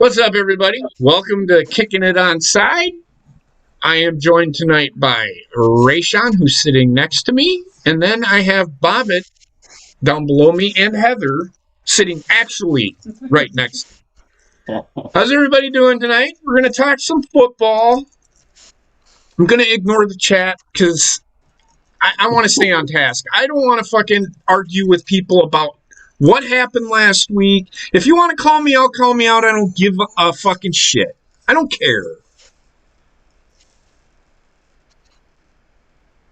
What's up, everybody? Welcome to Kicking It Onside. I am joined tonight by Rayshawn, who's sitting next to me, and then I have Bobbit down below me and Heather sitting actually right next to me. How's everybody doing tonight? We're going to talk some football. I'm going to ignore the chat because I want to stay on task. I don't want to fucking argue with people about what happened last week. If you want to call me out, call me out. I don't give a fucking shit. I don't care.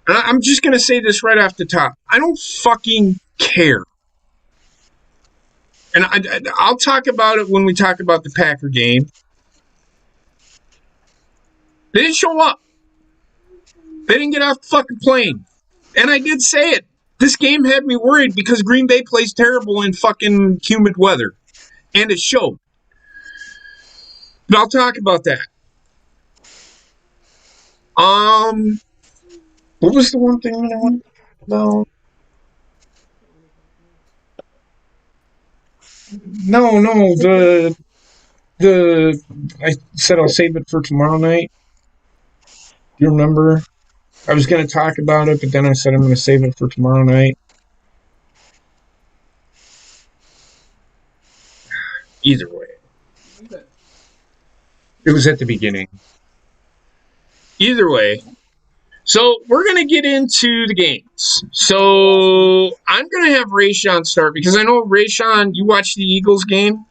And I'm just going to say this right off the top. I don't fucking care. And I'll talk about it when we talk about the Packer game. They didn't show up. They didn't get off the fucking plane. And I did say it. This game had me worried because Green Bay plays terrible in fucking humid weather. And it showed. But I'll talk about that. What was the one thing that I wanted to talk about? No, I said I'll save it for tomorrow night. Do you remember? I was going to talk about it, but then I said I'm going to save it for tomorrow night. Either way. It was at the beginning. Either way. So we're going to get into the games. So I'm going to have Rayshawn start because I know, Rayshawn, you watched the Eagles game?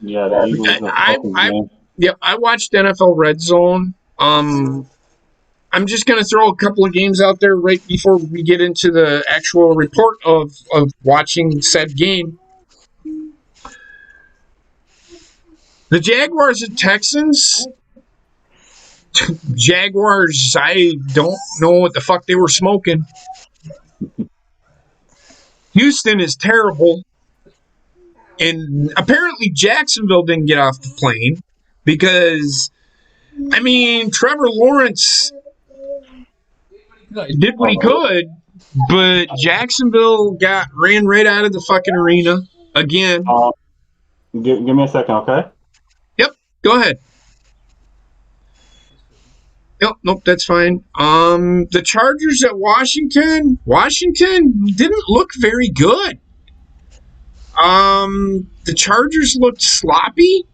Yeah, the Eagles. I watched NFL Red Zone. I'm just going to throw a couple of games out there right before we get into the actual report of watching said game. The Jaguars and Texans. Jaguars, I don't know what the fuck they were smoking. Houston is terrible. And apparently Jacksonville didn't get off the plane because, I mean, Trevor Lawrence did what he could, but Jacksonville ran right out of the fucking arena again. Give me a second, okay? Yep, go ahead. Nope, that's fine. The Chargers at Washington didn't look very good. The Chargers looked sloppy.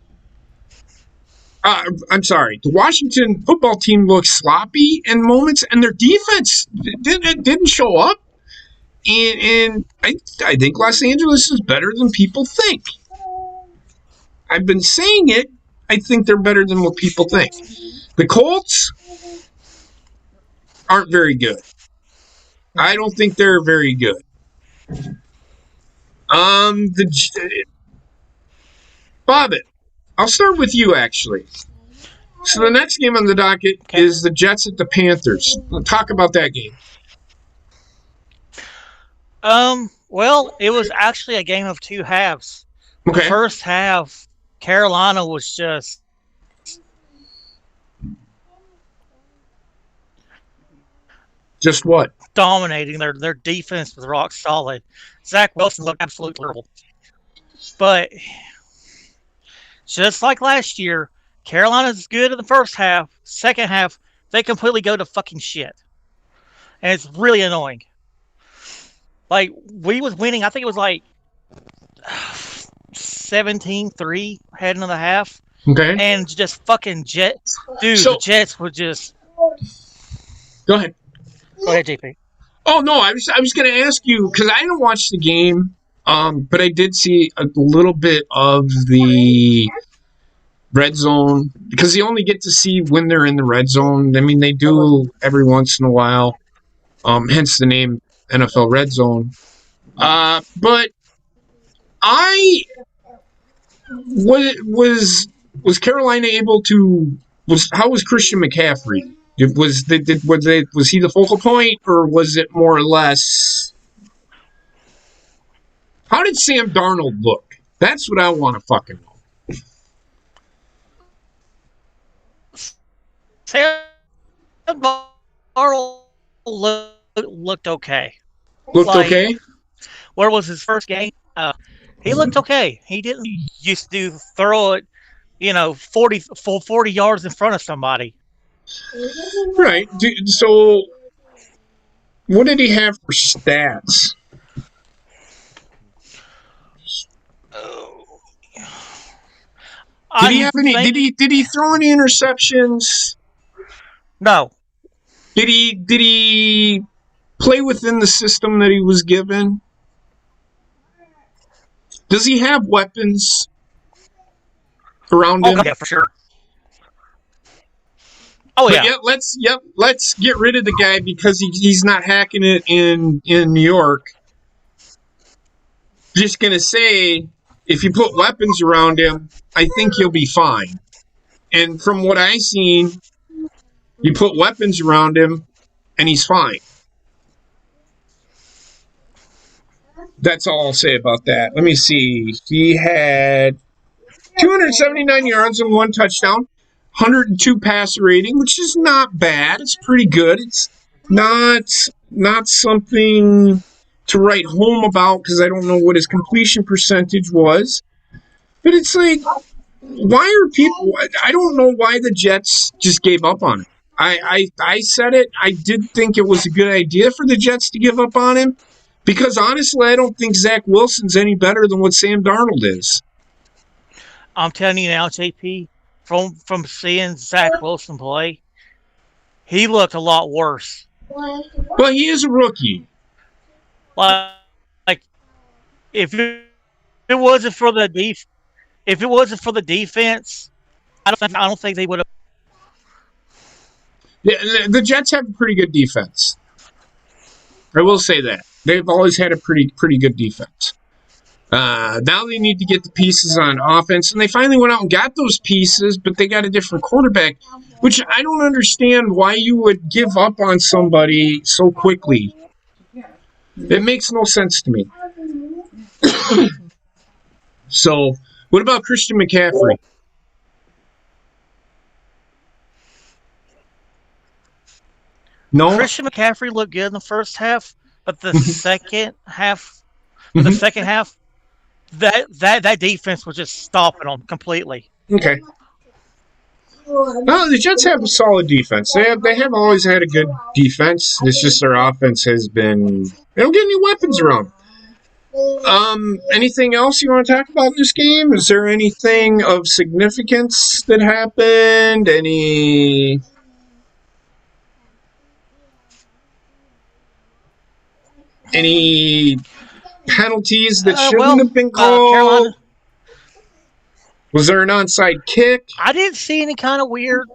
I'm sorry. The Washington football team looked sloppy in moments, and their defense didn't show up. And I think Los Angeles is better than people think. I've been saying it. I think they're better than what people think. The Colts aren't very good. I don't think they're very good. Bobbit, I'll start with you, actually. So the next game on the docket is the Jets at the Panthers. We'll talk about that game. Well, it was actually a game of two halves. Okay. The first half, Carolina was just what? dominating. Their defense was rock solid. Zach Wilson looked absolutely terrible. But just like last year, Carolina's good in the first half. Second half, they completely go to fucking shit. And it's really annoying. Like, we was winning, I think it was like 17-3 heading into the half. Okay. And just fucking Jets. Dude, the Jets were just... Go ahead. Go ahead, JP. Oh, no, I was going to ask you, because I didn't watch the game, but I did see a little bit of the red zone, because you only get to see when they're in the red zone. I mean, they do every once in a while, hence the name NFL Red Zone. But was Carolina able to, how was Christian McCaffrey? Was he the focal point, or was it more or less? How did Sam Darnold look? That's what I want to fucking know. Sam Darnold looked okay. Okay? Where was his first game? He looked okay. He didn't used to throw it 40 yards in front of somebody. Right. So, what did he have for stats? Did he have any? Did he throw any interceptions? No. Did he play within the system that he was given? Does he have weapons around him? Yeah, for sure. Oh but yeah. Let's get rid of the guy because he's not hacking it in New York. Just gonna say, if you put weapons around him, I think he'll be fine. And from what I seen, you put weapons around him, and he's fine. That's all I'll say about that. Let me see. He had 279 yards and 1 touchdown, 102 passer rating, which is not bad. It's pretty good. It's not something to write home about because I don't know what his completion percentage was. But it's like, why are people? I don't know why the Jets just gave up on him. I said it. I did think it was a good idea for the Jets to give up on him because honestly, I don't think Zach Wilson's any better than what Sam Darnold is. I'm telling you now, JP, from seeing Zach Wilson play, he looked a lot worse. Well, he is a rookie. Like if it wasn't for the defense, I don't think they would have. Yeah, the Jets have a pretty good defense. I will say that they've always had a pretty good defense. Now they need to get the pieces on offense, and they finally went out and got those pieces, but they got a different quarterback, which I don't understand why you would give up on somebody so quickly. It makes no sense to me. So, what about Christian McCaffrey? No, Christian McCaffrey looked good in the first half, but the second half, that defense was just stopping them completely. Okay. Well, the Jets have a solid defense. They have always had a good defense. It's just their offense has been. They don't get any weapons around. Anything else you want to talk about in this game? Is there anything of significance that happened? Any penalties that shouldn't have been called? Carolina. Was there an onside kick? I didn't see any kind of weird.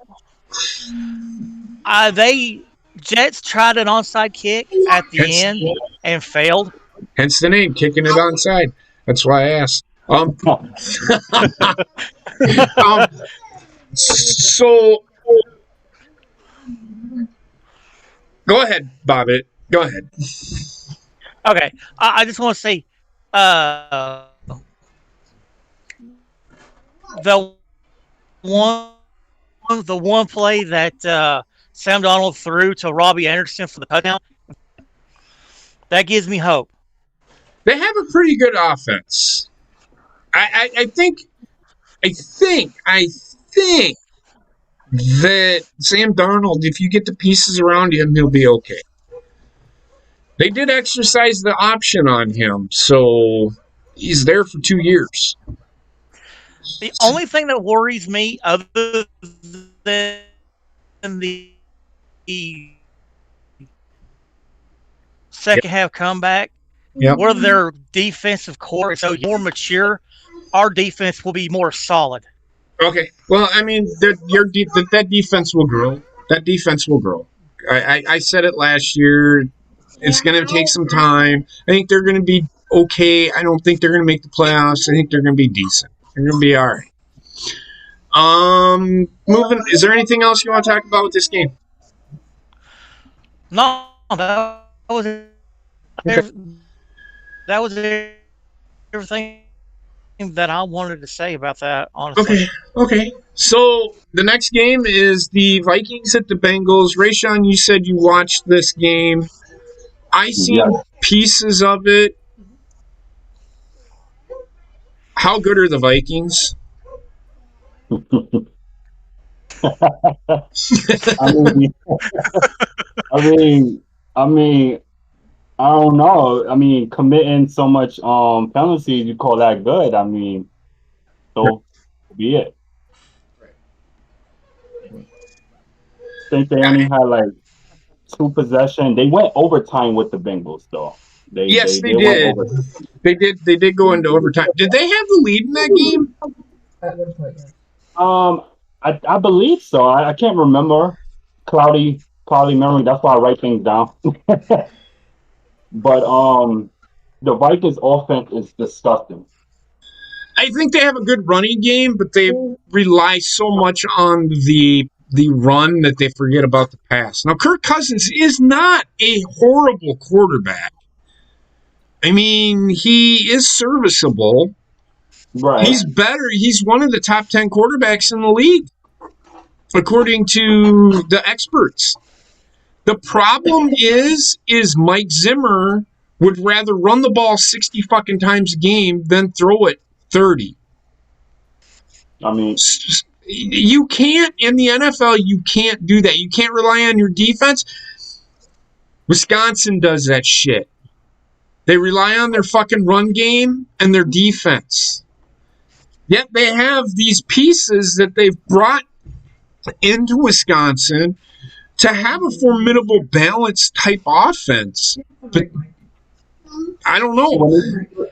Jets tried an onside kick at the end and failed. Hence the name, kicking it onside. That's why I asked. So, go ahead, Bobbit. Go ahead. Okay, I just want to say, the one play that Sam Darnold threw to Robbie Anderson for the touchdown, that gives me hope. They have a pretty good offense. I think that Sam Darnold, if you get the pieces around him, he'll be okay. They did exercise the option on him, so he's there for 2 years. The only thing that worries me, other than the second half comeback, where their defensive core is so more mature, our defense will be more solid. Okay. Well, I mean, that defense will grow. That defense will grow. I said it last year. It's going to take some time. I think they're going to be okay. I don't think they're going to make the playoffs. I think they're going to be decent. They're going to be all right. Moving. Is there anything else you want to talk about with this game? No, that was it. Okay. That was everything that I wanted to say about that, honestly. Okay. So the next game is the Vikings at the Bengals. Rayshawn, you said you watched this game. I seen pieces of it. How good are the Vikings? I mean, I mean, I mean, I don't know. I mean, committing so much penalties, you call that good? I mean, so be it. I think they only had like two possession. They went overtime with the Bengals, though. They Yes, they they they went did. overtime. They did go into overtime. Did they have the lead in that game? Um, I believe so. I can't remember. Cloudy memory. That's why I write things down. But the Vikings offense is disgusting. I think they have a good running game, but they rely so much on the run that they forget about the pass. Now, Kirk Cousins is not a horrible quarterback. I mean, he is serviceable. Right. He's better. He's one of the top 10 quarterbacks in the league, according to the experts. The problem is Mike Zimmer would rather run the ball 60 fucking times a game than throw it 30. I mean, You can't, in the NFL, you can't do that. You can't rely on your defense. Wisconsin does that shit. They rely on their fucking run game and their defense. Yet they have these pieces that they've brought into Wisconsin to have a formidable balanced type offense. But I don't know.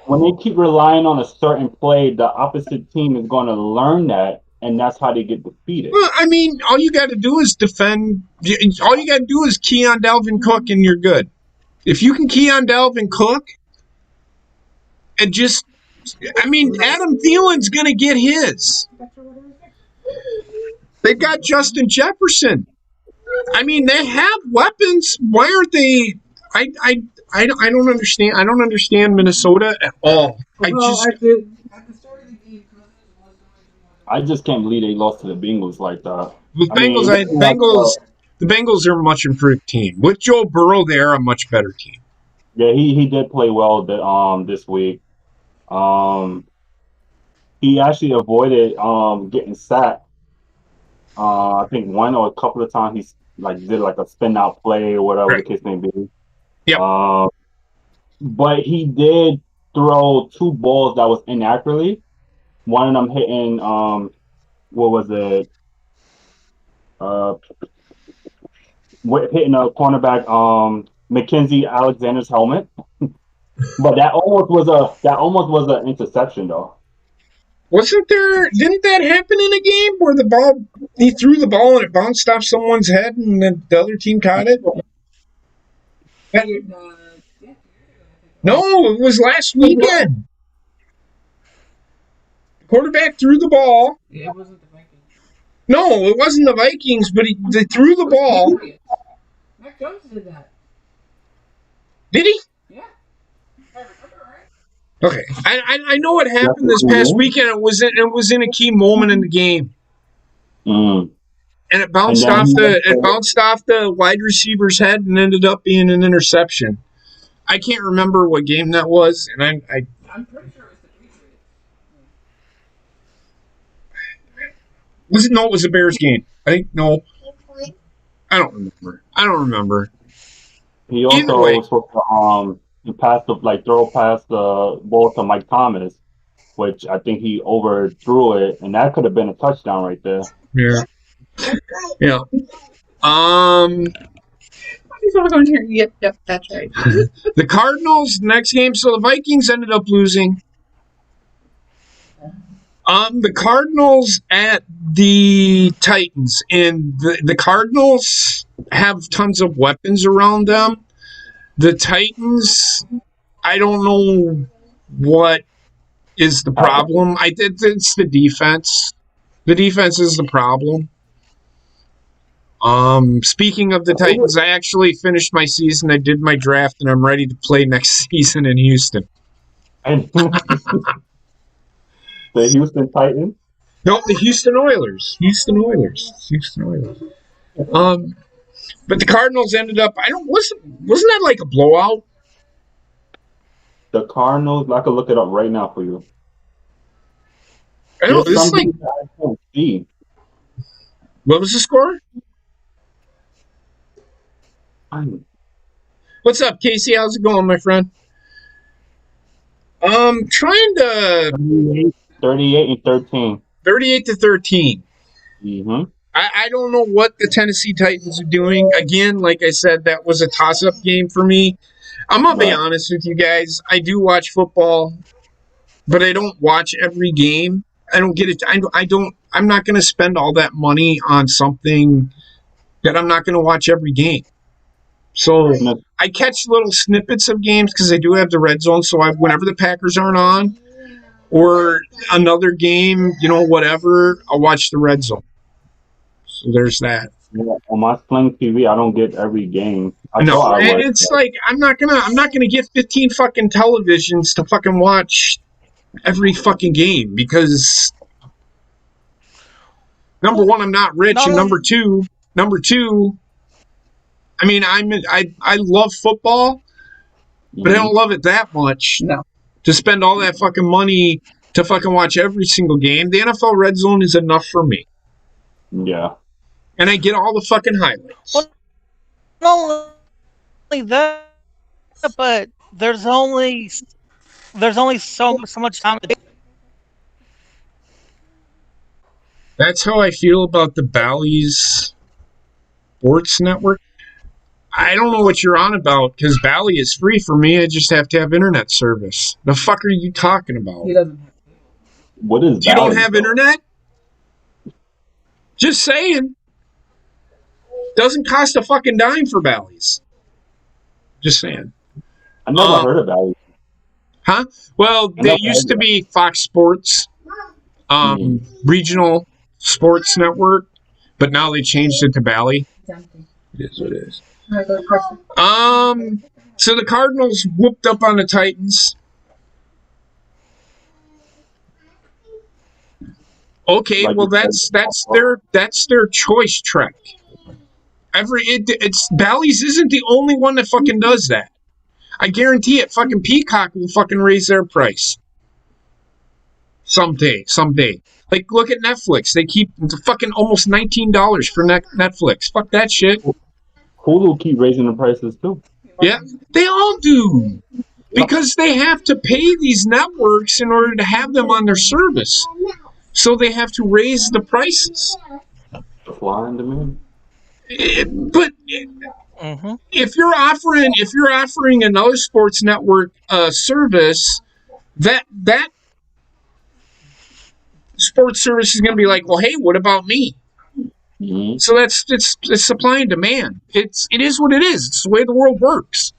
when they keep relying on a certain play, the opposite team is going to learn that, and that's how they get defeated. Well, I mean, all you got to do is defend. All you got to do is key on Dalvin Cook, and you're good. If you can key on Dalvin Cook, and just, I mean, Adam Thielen's going to get his. They've got Justin Jefferson. I mean, they have weapons. Why aren't they? I don't understand. I don't understand Minnesota at all. I just can't believe they lost to the Bengals like that. The I mean, the Bengals are a much improved team. With Joe Burrow, they're a much better team. yeah, he did play well this week. Um, he actually avoided getting sacked. I think one or a couple of times he's like did like a spin out play or whatever the case may be. Yep. But he did throw two balls that was inaccurately. One of them hitting what was it? Hitting a cornerback Mackenzie Alexander's helmet. But that almost was an interception though. Wasn't there? Didn't that happen in a game where he threw the ball and it bounced off someone's head and then the other team caught it? No, it was last weekend. The quarterback threw the ball. It wasn't the Vikings. No, it wasn't the Vikings, but they threw the ball. Mac Jones did that. Did he? Yeah. Okay, I know what happened this past weekend. It was in a key moment in the game, and it bounced off the wide receiver's head and ended up being an interception. I can't remember what game that was, and I'm pretty sure it was the Patriots. No, it was a Bears game. I think no. I don't remember. He also was supposed to throw past the ball to Mike Thomas, which I think he overthrew it, and that could have been a touchdown right there. Yeah. Yeah. Yep, that's right. The Cardinals next game, so the Vikings ended up losing. The Cardinals at the Titans, and the Cardinals have tons of weapons around them. The Titans, I don't know what is the problem. It's the defense. The defense is the problem. Speaking of the Titans, I actually finished my season. I did my draft, and I'm ready to play next season in Houston. And the Houston Titans? No, the Houston Oilers. But the Cardinals ended up. Wasn't that like a blowout? The Cardinals. I could look it up right now for you. I know this is like see. What was the score? I'm What's up, Casey? How's it going, my friend? Trying to 38-13. 38-13. Mm-hmm. I don't know what the Tennessee Titans are doing. Again, like I said, that was a toss-up game for me. I'm gonna be Right. honest with you guys. I do watch football, but I don't watch every game. I don't get it. I don't. I'm not gonna spend all that money on something that I'm not gonna watch every game. So No, I catch little snippets of games because I do have the red zone. So whenever the Packers aren't on or another game, whatever, I'll watch the red zone. So there's that. on my Sling TV, I don't get every game. I No, thought I would. it's like I'm not gonna get 15 fucking televisions to fucking watch every fucking game because number one, I'm not rich, Not and only- number two, I mean, I love football, but I don't love it that much No. to spend all that fucking money to fucking watch every single game. The NFL Red Zone is enough for me, Yeah. and I get all the fucking highlights. Well, not only that, but there's only so much time. That's how I feel about the Bally's Sports Network. I don't know what you're on about because Bally is free for me. I just have to have internet service. The fuck are you talking about? He doesn't have. What is You don't Bally, have though? internet? Just saying. Doesn't cost a fucking dime for Bally's. Just saying. I never heard of Bally. Huh? Well, I they never used heard to be Fox Sports, regional sports network, but now they changed it to Bally. It's empty. It is what it is. All right, go to question. So the Cardinals whooped up on the Titans. Okay, Like well you said, that's their choice, Trek. It's Bally's isn't the only one that fucking does that. I guarantee it. Fucking Peacock will fucking raise their price someday. Like look at Netflix. They keep fucking almost $19 for Netflix. Fuck that shit. Hulu keep raising the prices too. Yeah, they all do. Because they have to pay these networks in order to have them on their service. So they have to raise the prices. Flying to me. But Mm-hmm. if you're offering another sports network service, that sports service is going to be like, well, hey, what about me? Mm-hmm. So it's supply and demand. It is what it is. It's the way the world works.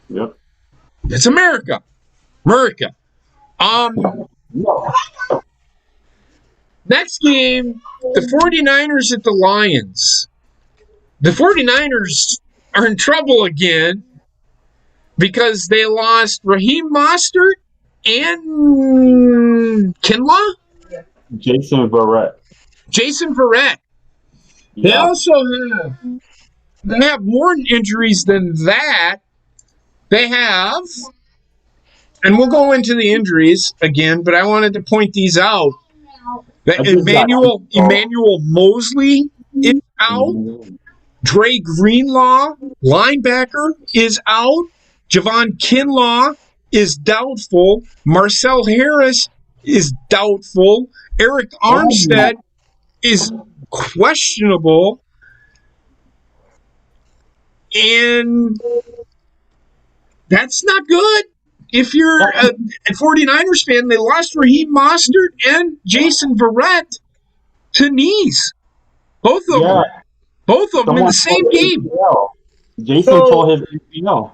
Yep. It's America. Next game, the 49ers at the Lions. The 49ers are in trouble again because they lost Raheem Mostert and Kinlaw? Jason Verrett. Jason Verrett. They Yeah. also have more injuries than that. They have, and we'll go into the injuries again, but I wanted to point these out. That Emmanuel Mosley is out. Mhm. Dre Greenlaw, linebacker, is out. Javon Kinlaw is doubtful. Marcel Harris is doubtful. Eric Armstead is questionable. And that's not good. If you're a 49ers fan, they lost Raheem Mostert and Jason Verrett to knees. Both of them. Both of them in the same game. Jason So- tore his ACL.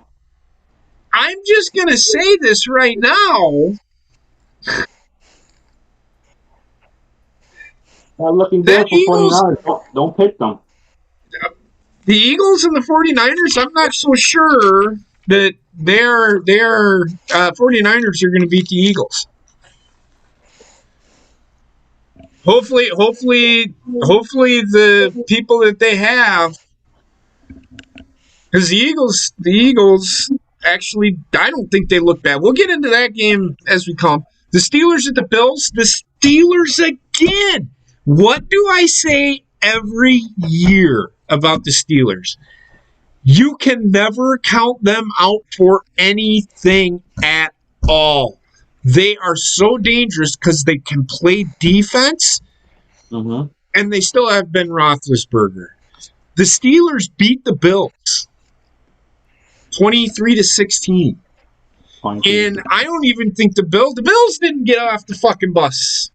I'm just going to say this right now. Not looking That good for 49ers. Don't pick them. The Eagles and the 49ers, I'm not so sure that their 49ers are going to beat the Eagles. Hopefully the people that they have, because the Eagles actually, I don't think they look bad. We'll get into that game as we come. The Steelers at the Bills. The Steelers again. What do I say every year about the Steelers? You can never count them out for anything at all. They are so dangerous because they can play defense, Mm-hmm. and they still have Ben Roethlisberger. The Steelers beat the Bills 23-16. And I don't even think the Bills didn't get off the fucking bus.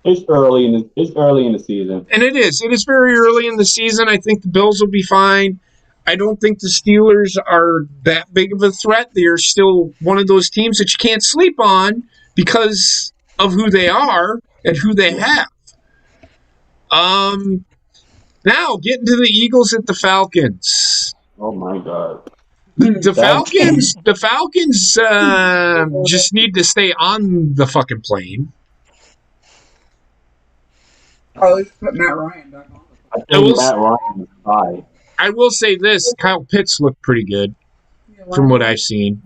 It's early in the season. And it is very early in the season. I think the Bills will be fine. I don't think the Steelers are that big of a threat. They are still one of those teams that you can't sleep on because of who they are and who they have. Now getting to the Eagles at the Falcons. Oh my God. The Falcons just need to stay on the fucking plane. Or at least put Matt Ryan back on. I think Matt Ryan is high. I will say this: Kyle Pitts looked pretty good from what I've seen.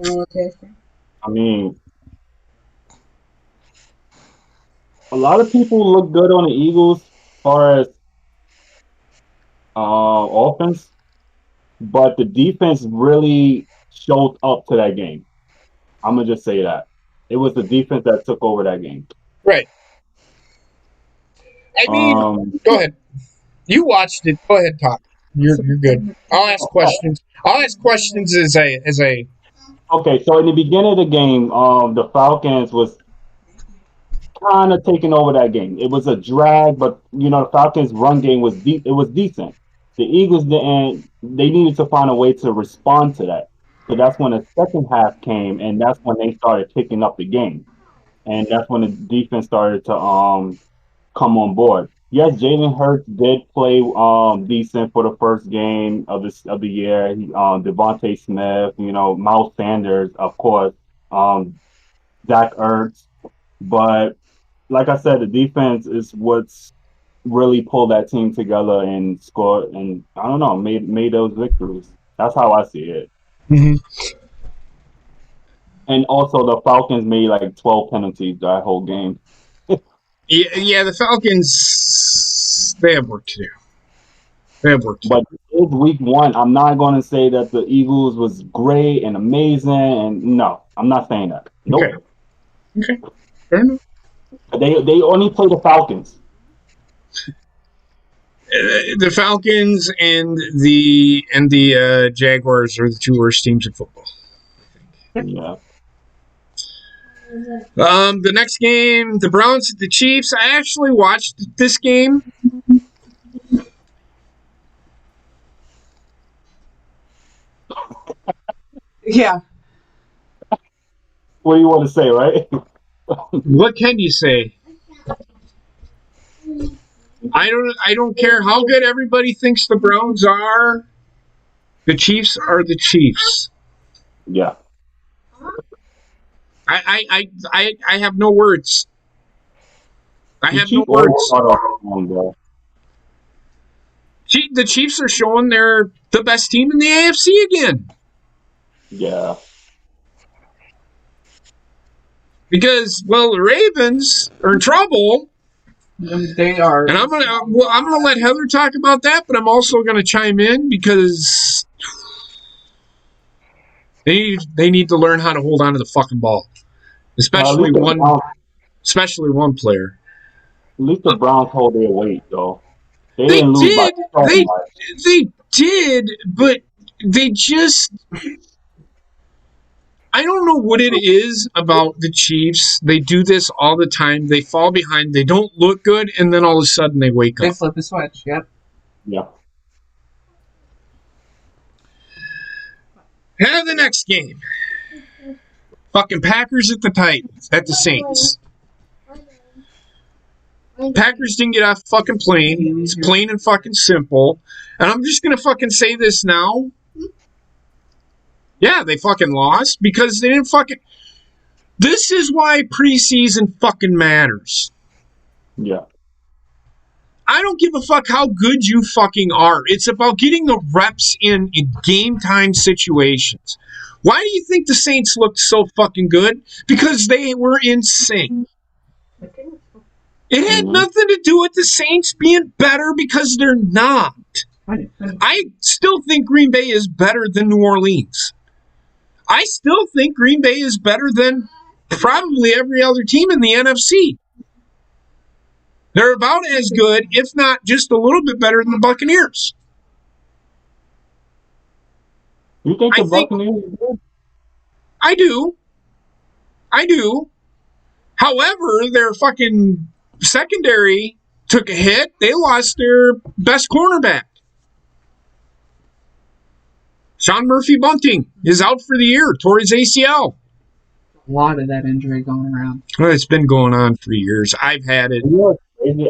I mean, a lot of people look good on the Eagles as far as offense, but the defense really showed up to that game. I'm gonna just say that it was the defense that took over that game. Right. I mean, go ahead. You watched it. Go ahead, talk. You're good. I'll ask questions. As a. Okay, so in the beginning of the game, the Falcons was kind of taking over that game. It was a drag, but the Falcons' run game was it was decent. The Eagles didn't. They needed to find a way to respond to that. So that's when the second half came, and that's when they started picking up the game, and that's when the defense started to come on board. Yes, Jalen Hurts did play decent for the first game of the year. Devontae Smith, Miles Sanders, of course, Zach Ertz. But like I said, the defense is what's really pulled that team together and scored, and I don't know, made those victories. That's how I see it. Mm-hmm. And also, the Falcons made like 12 penalties that whole game. Yeah, the Falcons, they have work to do. But it's week one. I'm not going to say that the Eagles was great and amazing. And no, I'm not saying that. Nope. Okay. Fair enough. They only play the Falcons. The Falcons and the Jaguars are the two worst teams in football. Yeah. The next game, the Browns at the Chiefs. I actually watched this game. Yeah. What do you want to say, right? What can you say? I don't care how good everybody thinks the Browns are. The Chiefs are the Chiefs. Yeah. I have no words. I have no words. The Chiefs are showing they're the best team in the AFC again. Yeah. Because, well, the Ravens are in trouble. They are. And I'm gonna let Heather talk about that, but I'm also gonna chime in because they need to learn how to hold on to the fucking ball. Especially one player. At least the Browns hold their weight, though. They did, but they just. I don't know what it is about the Chiefs. They do this all the time. They fall behind. They don't look good, and then all of a sudden they wake up. They flip the switch. Yep. Yeah. And the next game. Fucking Packers at the Saints. Packers didn't get off the fucking plane. It's plain and fucking simple. And I'm just going to fucking say this now. Yeah, they fucking lost because they didn't fucking... This is why preseason fucking matters. Yeah. I don't give a fuck how good you fucking are. It's about getting the reps in game time situations. Why do you think the Saints looked so fucking good? Because they were in sync. It had nothing to do with the Saints being better because they're not. I still think Green Bay is better than New Orleans. I still think Green Bay is better than probably every other team in the NFC. They're about as good, if not just a little bit better than the Buccaneers. You think the Buccaneers are good? I do. However, their fucking secondary took a hit. They lost their best cornerback. Sean Murphy-Bunting is out for the year, tore his ACL. A lot of that injury going around. Well, it's been going on for years. I've had it.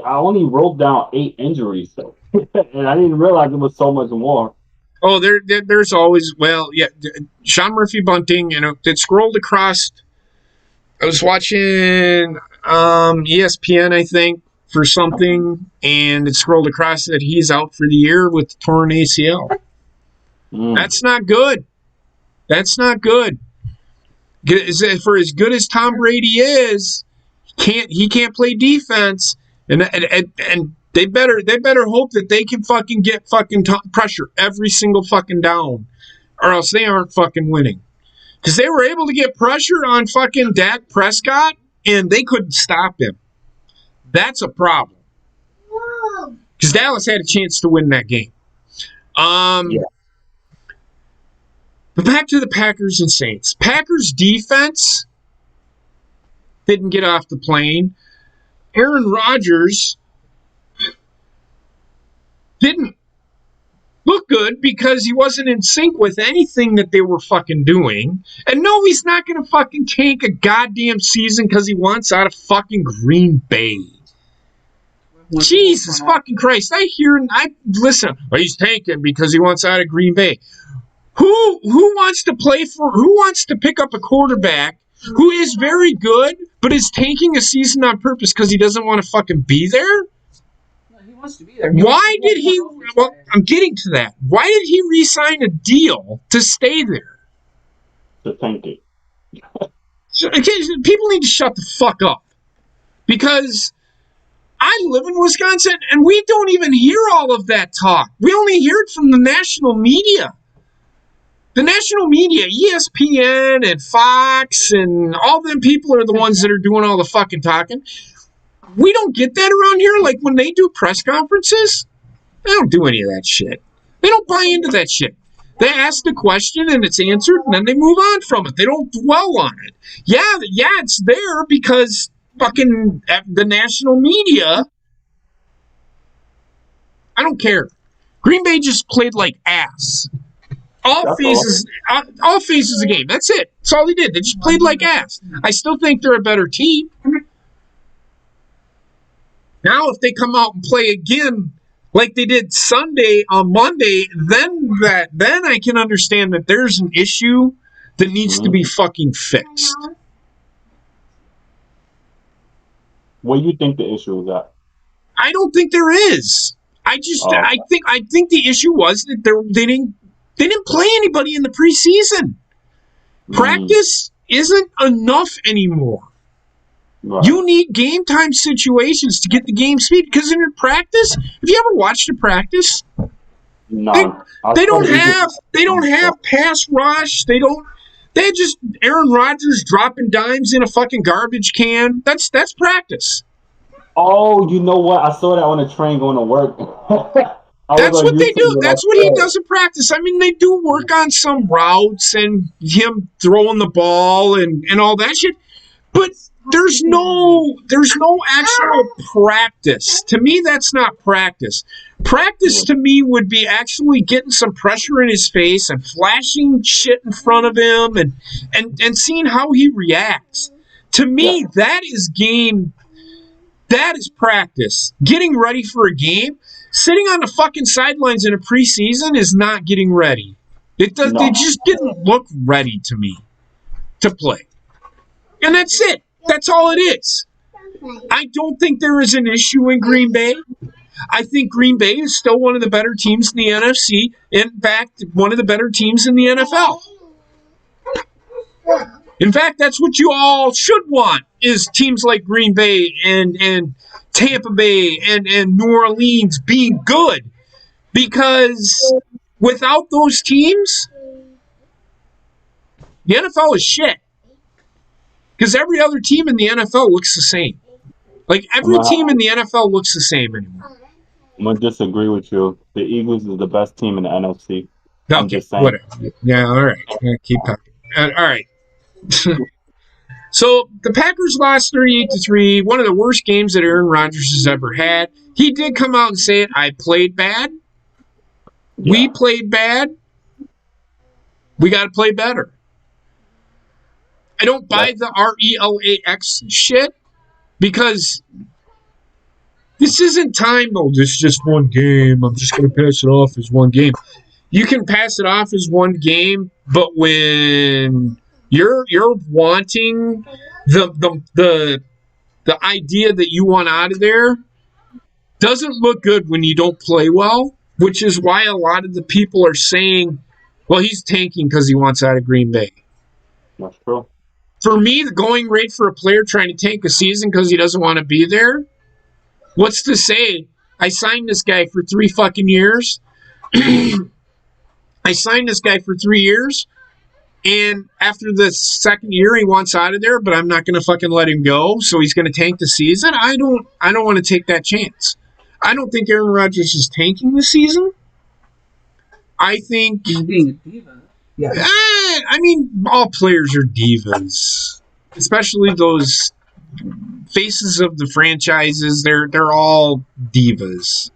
I only wrote down 8 injuries, so and I didn't realize it was so much more. Oh, there's always, Sean Murphy-Bunting, it scrolled across. I was watching ESPN, I think, for something, and it scrolled across that he's out for the year with torn ACL. That's not good. That's not good. For as good as Tom Brady is, he can't play defense, and they better hope that they can fucking get fucking pressure every single fucking down, or else they aren't fucking winning. Because they were able to get pressure on fucking Dak Prescott, and they couldn't stop him. That's a problem. Because Dallas had a chance to win that game. But back to the Packers and Saints. Packers defense didn't get off the plane. Aaron Rodgers didn't look good because he wasn't in sync with anything that they were fucking doing. And no, he's not going to fucking tank a goddamn season because he wants out of fucking Green Bay. Jesus fucking Christ. I listen, he's tanking because he wants out of Green Bay. Who wants to pick up a quarterback who is very good but is tanking a season on purpose because he doesn't want to fucking be there? He wants to be there. Why did he? Well, I'm getting to that. Why did he re-sign a deal to stay there? To tank it. People need to shut the fuck up because I live in Wisconsin and we don't even hear all of that talk. We only hear it from the national media. The national media, ESPN and Fox and all them people are the ones that are doing all the fucking talking. We don't get that around here. Like when they do press conferences, they don't do any of that shit. They don't buy into that shit. They ask the question and it's answered and then they move on from it. They don't dwell on it. Yeah, it's there because fucking the national media. I don't care. Green Bay just played like ass. All phases of the game. That's it. That's all they did. They just played like ass. I still think they're a better team. Now, if they come out and play again like they did Sunday on Monday, then I can understand that there's an issue that needs to be fucking fixed. What do you think the issue is at? I don't think there is. I think the issue was that they didn't play anybody in the preseason. Practice isn't enough anymore. Right. You need game time situations to get the game speed because in your practice, have you ever watched a practice? No. They don't have pass rush. They just Aaron Rodgers dropping dimes in a fucking garbage can. That's practice. Oh, you know what? I saw that on a train going to work. That's what they do. That's what he does in practice. I mean, they do work on some routes and him throwing the ball and all that shit. But there's no actual practice. To me, that's not practice. Practice to me would be actually getting some pressure in his face and flashing shit in front of him and seeing how he reacts. To me, that is game. That is practice. Getting ready for a game. Sitting on the fucking sidelines in a preseason is not getting ready. They just didn't look ready to me to play. And that's it. That's all it is. I don't think there is an issue in Green Bay. I think Green Bay is still one of the better teams in the NFC. In fact, one of the better teams in the NFL. In fact, that's what you all should want, is teams like Green Bay and Tampa Bay and New Orleans being good. Because without those teams, the NFL is shit. Because every other team in the NFL looks the same. Like, every team in the NFL looks the same anymore. I'm gonna disagree with you. The Eagles is the best team in the NFC. I'm Okay, just saying. whatever. Yeah, all right. Yeah, keep talking. All right. So the Packers lost 38-3, one of the worst games that Aaron Rodgers has ever had. He did come out and say it. I played bad. Yeah. We played bad. We got to play better. I don't buy the RELAX shit because this isn't time, though. This is just one game. I'm just going to pass it off as one game. You can pass it off as one game, but when you're wanting the idea that you want out of there, doesn't look good when you don't play well, which is why a lot of the people are saying, well, he's tanking because he wants out of Green Bay. That's true. For me, the going rate for a player trying to tank a season because he doesn't want to be there, what's to say? I signed this guy for 3 fucking years. I signed this guy for 3 years, and after the second year, he wants out of there, but I'm not going to fucking let him go, so he's going to tank the season. I don't want to take that chance. I don't think Aaron Rodgers is tanking the season. I think He's being a diva. Yeah. I mean, all players are divas, especially those faces of the franchises. They're all divas.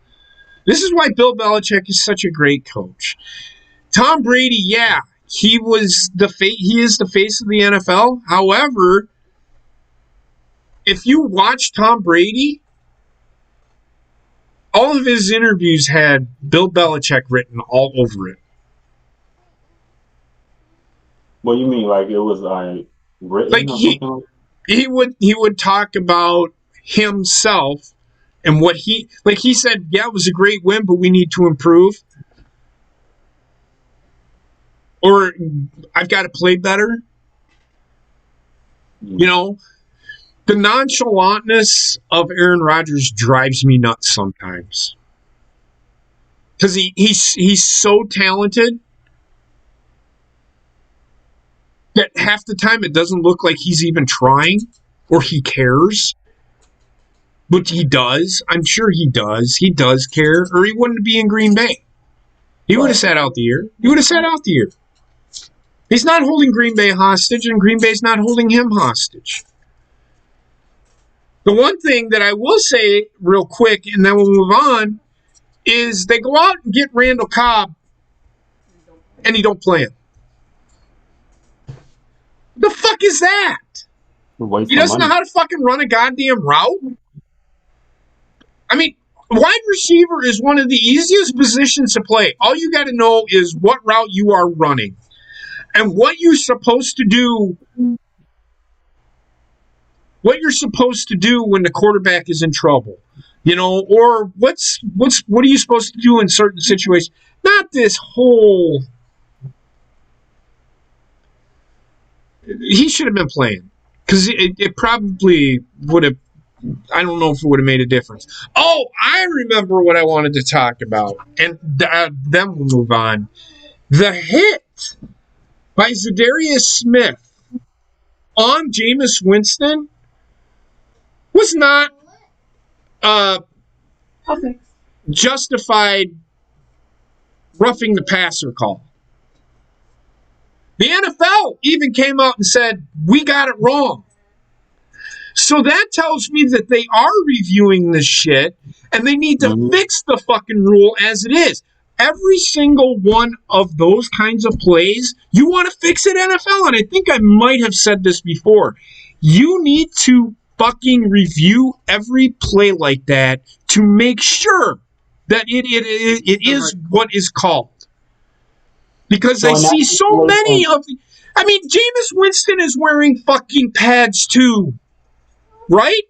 This is why Bill Belichick is such a great coach. Tom Brady, yeah, he is the face of the NFL. However, if you watch Tom Brady, all of his interviews had Bill Belichick written all over it. What do you mean? Like it was written? Like he would talk about himself and what he said. Yeah, it was a great win, but we need to improve. Or I've got to play better. You know, the nonchalantness of Aaron Rodgers drives me nuts sometimes. Because he's so talented that half the time it doesn't look like he's even trying or he cares. But he does. I'm sure he does. He does care, or he wouldn't be in Green Bay. He would have sat out the year. He's not holding Green Bay hostage, and Green Bay's not holding him hostage. The one thing that I will say real quick, and then we'll move on, is they go out and get Randall Cobb, and he don't play him. The fuck is that? He doesn't know how to fucking run a goddamn route? I mean, wide receiver is one of the easiest positions to play. All you got to know is what route you are running and what you're supposed to do. What you're supposed to do when the quarterback is in trouble, you know, or what are you supposed to do in certain situations? Not this whole. He should have been playing because it probably would have. I don't know if it would have made a difference. Oh, I remember what I wanted to talk about, and then we'll move on. The hit by Zadarius Smith on Jameis Winston was not justified roughing the passer call. The NFL even came out and said, we got it wrong. So that tells me that they are reviewing this shit and they need to fix the fucking rule as it is. Every single one of those kinds of plays, you want to fix it, NFL. And I think I might have said this before. You need to fucking review every play like that to make sure that it is what is called. Because I see so many of the... I mean, Jameis Winston is wearing fucking pads too. Right?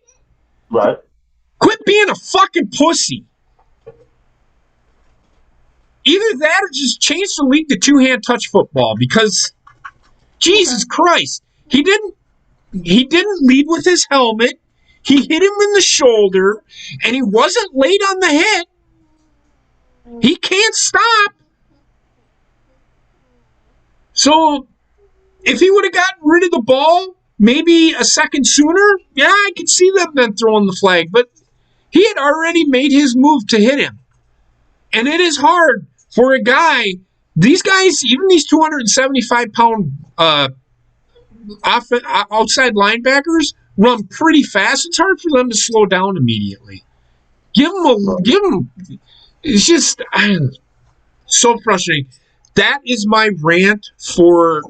Right. Quit being a fucking pussy. Either that or just change the league to two-hand touch football because, Jesus Christ, He didn't lead with his helmet. He hit him in the shoulder, and he wasn't late on the hit. He can't stop. So if he would have gotten rid of the ball maybe a second sooner, yeah, I could see them then throwing the flag. But he had already made his move to hit him. And it is hard for a guy. These guys, even these 275-pound outside linebackers, run pretty fast. It's hard for them to slow down immediately. Give them. It's just so frustrating. That is my rant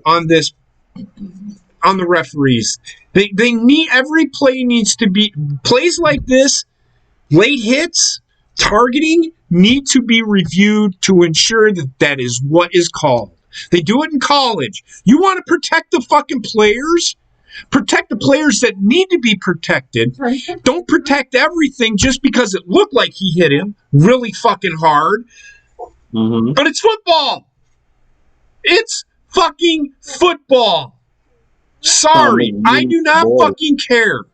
on the referees. They need, every play needs to be, plays like this, late hits, targeting, need to be reviewed to ensure that is what is called. They do it in college. You want to protect the fucking players? Protect the players that need to be protected. Don't protect everything just because it looked like he hit him really fucking hard. Mm-hmm. But it's football. It's fucking football. Sorry, I do not fucking care.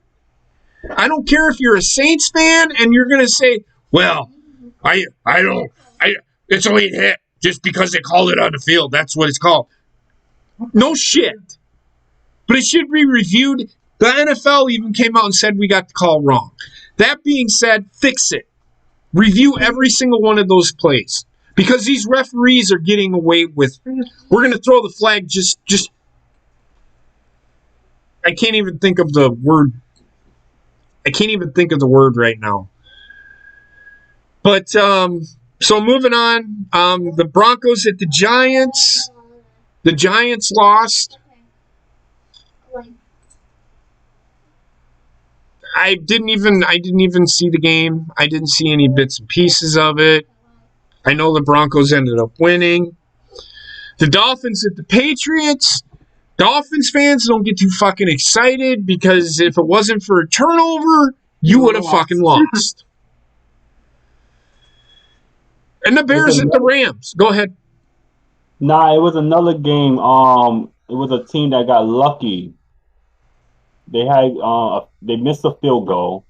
I don't care if you're a Saints fan and you're going to say, well, it's a late hit just because they called it on the field. That's what it's called. No shit. But it should be reviewed. The NFL even came out and said we got the call wrong. That being said, fix it. Review every single one of those plays. Because these referees are getting away with, we're going to throw the flag just, I can't even think of the word. I can't even think of the word right now. But, so moving on, the Broncos at the Giants. The Giants lost. I didn't even see the game. I didn't see any bits and pieces of it. I know the Broncos ended up winning. The Dolphins at the Patriots. Dolphins fans, don't get too fucking excited because if it wasn't for a turnover, you would have fucking lost. And the Bears at the Rams. Go ahead. Nah, it was another game. It was a team that got lucky. They had they missed a field goal,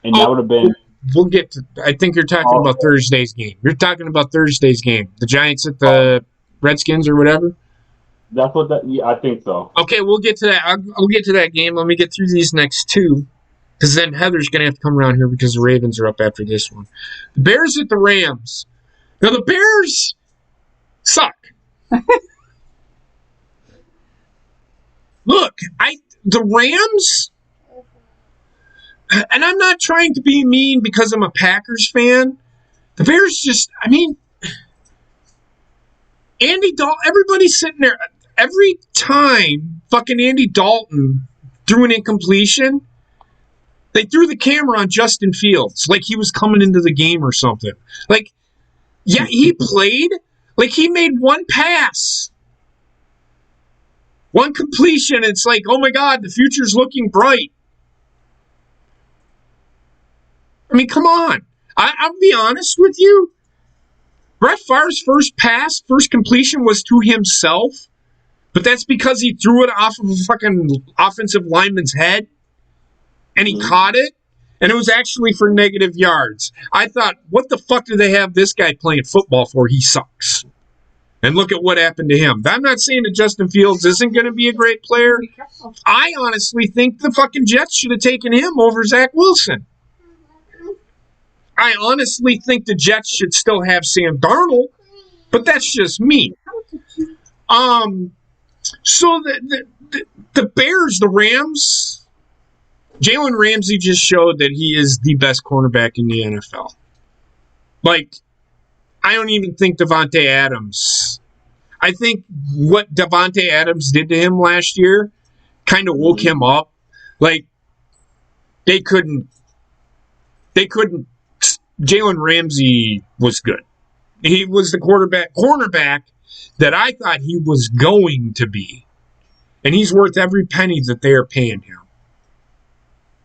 and that would have been. We'll get to. I think you're talking about Thursday's game. You're talking about Thursday's game. The Giants at the Redskins or whatever. That's what that. Yeah, I think so. Okay, we'll get to that. I'll get to that game. Let me get through these next two, because then Heather's gonna have to come around here because the Ravens are up after this one. The Bears at the Rams. Now the Bears suck. Look, the Rams. And I'm not trying to be mean because I'm a Packers fan. The Bears just, I mean, Andy Dalton, everybody's sitting there. Every time fucking Andy Dalton threw an incompletion, they threw the camera on Justin Fields like he was coming into the game or something. Like, yeah, he played. Like, he made one pass. One completion. It's like, oh my God, the future's looking bright. I mean, come on. I'll be honest with you. Brett Favre's first completion was to himself, but that's because he threw it off of a fucking offensive lineman's head, and he caught it, and it was actually for negative yards. I thought, what the fuck do they have this guy playing football for? He sucks. And look at what happened to him. I'm not saying that Justin Fields isn't going to be a great player. I honestly think the fucking Jets should have taken him over Zach Wilson. I honestly think the Jets should still have Sam Darnold, but that's just me. So the Bears, the Rams, Jalen Ramsey just showed that he is the best cornerback in the NFL. Like, I don't even think Devontae Adams. I think what Devontae Adams did to him last year kind of woke him up. Like, they couldn't. Jalen Ramsey was good. He was the cornerback that I thought he was going to be. And he's worth every penny that they are paying him.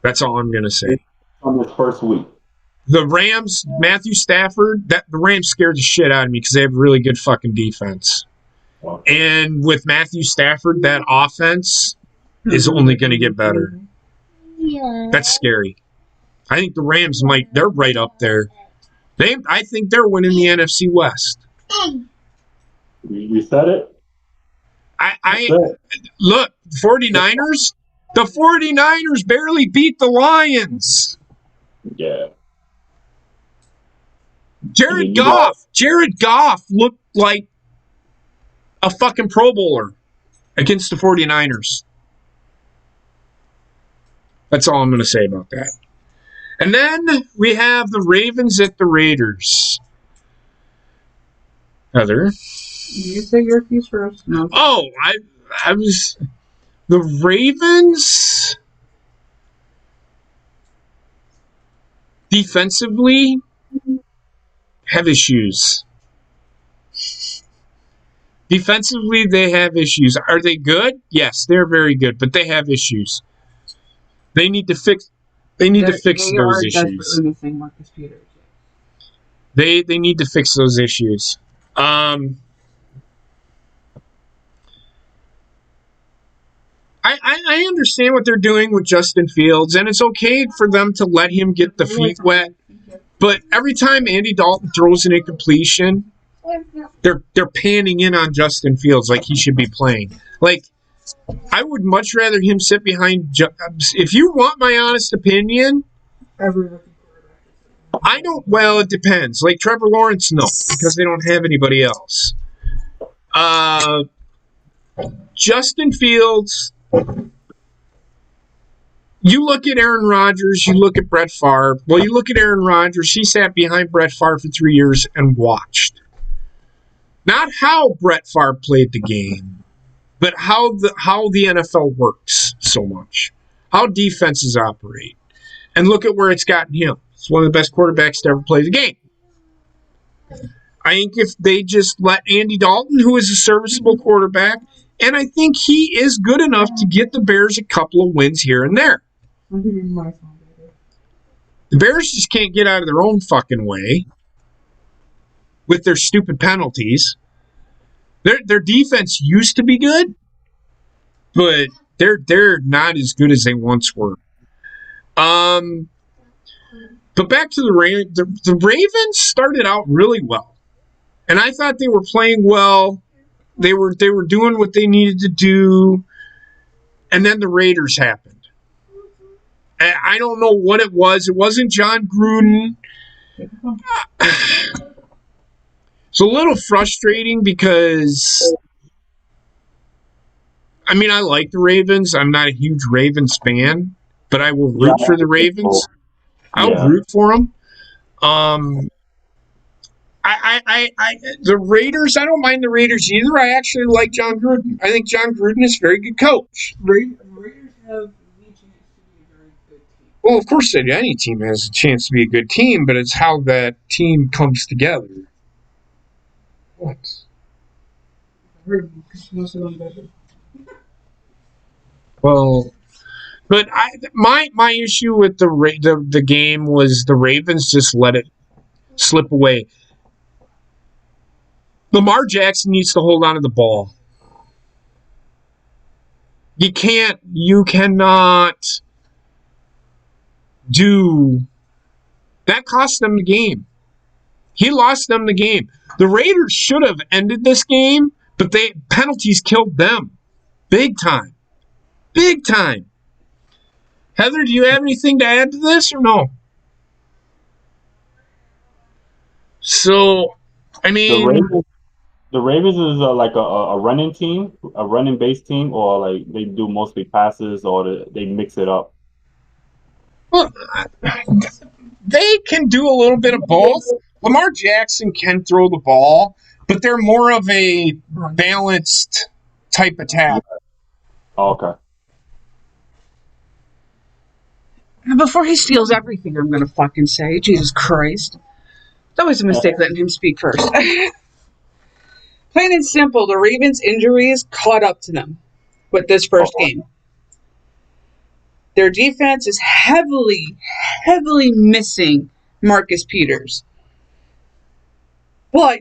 That's all I'm going to say. On his first week. The Rams, Matthew Stafford, the Rams scared the shit out of me because they have really good fucking defense. Wow. And with Matthew Stafford, that offense, is only going to get better. That's scary. I think the Rams they're right up there. I think they're winning the NFC West. You said it. Look, 49ers. The 49ers barely beat the Lions. Yeah. Jared Goff looked like a fucking Pro Bowler against the 49ers. That's all I'm going to say about that. And then we have the Ravens at the Raiders. Heather? You say your piece first. No. Oh, I was... The Ravens... defensively have issues. Defensively, they have issues. Are they good? Yes, they're very good, but they have issues. They need to fix. They need to fix those issues. Desperately missing Marcus Peters. They need to fix those issues. I understand what they're doing with Justin Fields, and it's okay for them to let him get the feet wet. But every time Andy Dalton throws an incompletion, they're panning in on Justin Fields like he should be playing. Like, I would much rather him sit behind. If you want my honest opinion, I don't. Well, it depends. Like Trevor Lawrence, no, because they don't have anybody else. Justin Fields. You look at Aaron Rodgers, you look at Brett Favre. Well, you look at Aaron Rodgers, he sat behind Brett Favre for 3 years and watched. Not how Brett Favre played the game, but how the NFL works so much. How defenses operate. And look at where it's gotten him. He's one of the best quarterbacks to ever play the game. I think if they just let Andy Dalton, who is a serviceable quarterback, and I think he is good enough to get the Bears a couple of wins here and there. The Bears just can't get out of their own fucking way with their stupid penalties. Their defense used to be good, but they're not as good as they once were. But back to the Ravens. The Ravens started out really well, and I thought they were playing well. They were doing what they needed to do, and then the Raiders happened. I don't know what it was. It wasn't John Gruden. It's a little frustrating because, I mean, I like the Ravens. I'm not a huge Ravens fan, but I will root for the Ravens. I'll root for them. The Raiders, I don't mind the Raiders either. I actually like John Gruden. I think John Gruden is a very good coach. Raiders have the chance to be a very good team. Well, of course, any team has a chance to be a good team, but it's how that team comes together. What? I heard most of them better. Well, but my issue with the game was the Ravens just let it slip away. Lamar Jackson needs to hold on to the ball. You cannot do that. Cost them the game. He lost them the game. The Raiders should have ended this game, but penalties killed them. Big time. Big time. Heather, do you have anything to add to this or no? So, I mean... The Ravens is like a running team, a running-based team, or like they do mostly passes, or they mix it up? Well, they can do a little bit of both. Lamar Jackson can throw the ball, but they're more of a balanced type attack. Oh, okay. Before he steals everything, I'm going to fucking say, Jesus Christ. It's always a mistake letting him speak first. Plain and simple, the Ravens' injuries caught up to them with this first game. Their defense is heavily missing Marcus Peters. But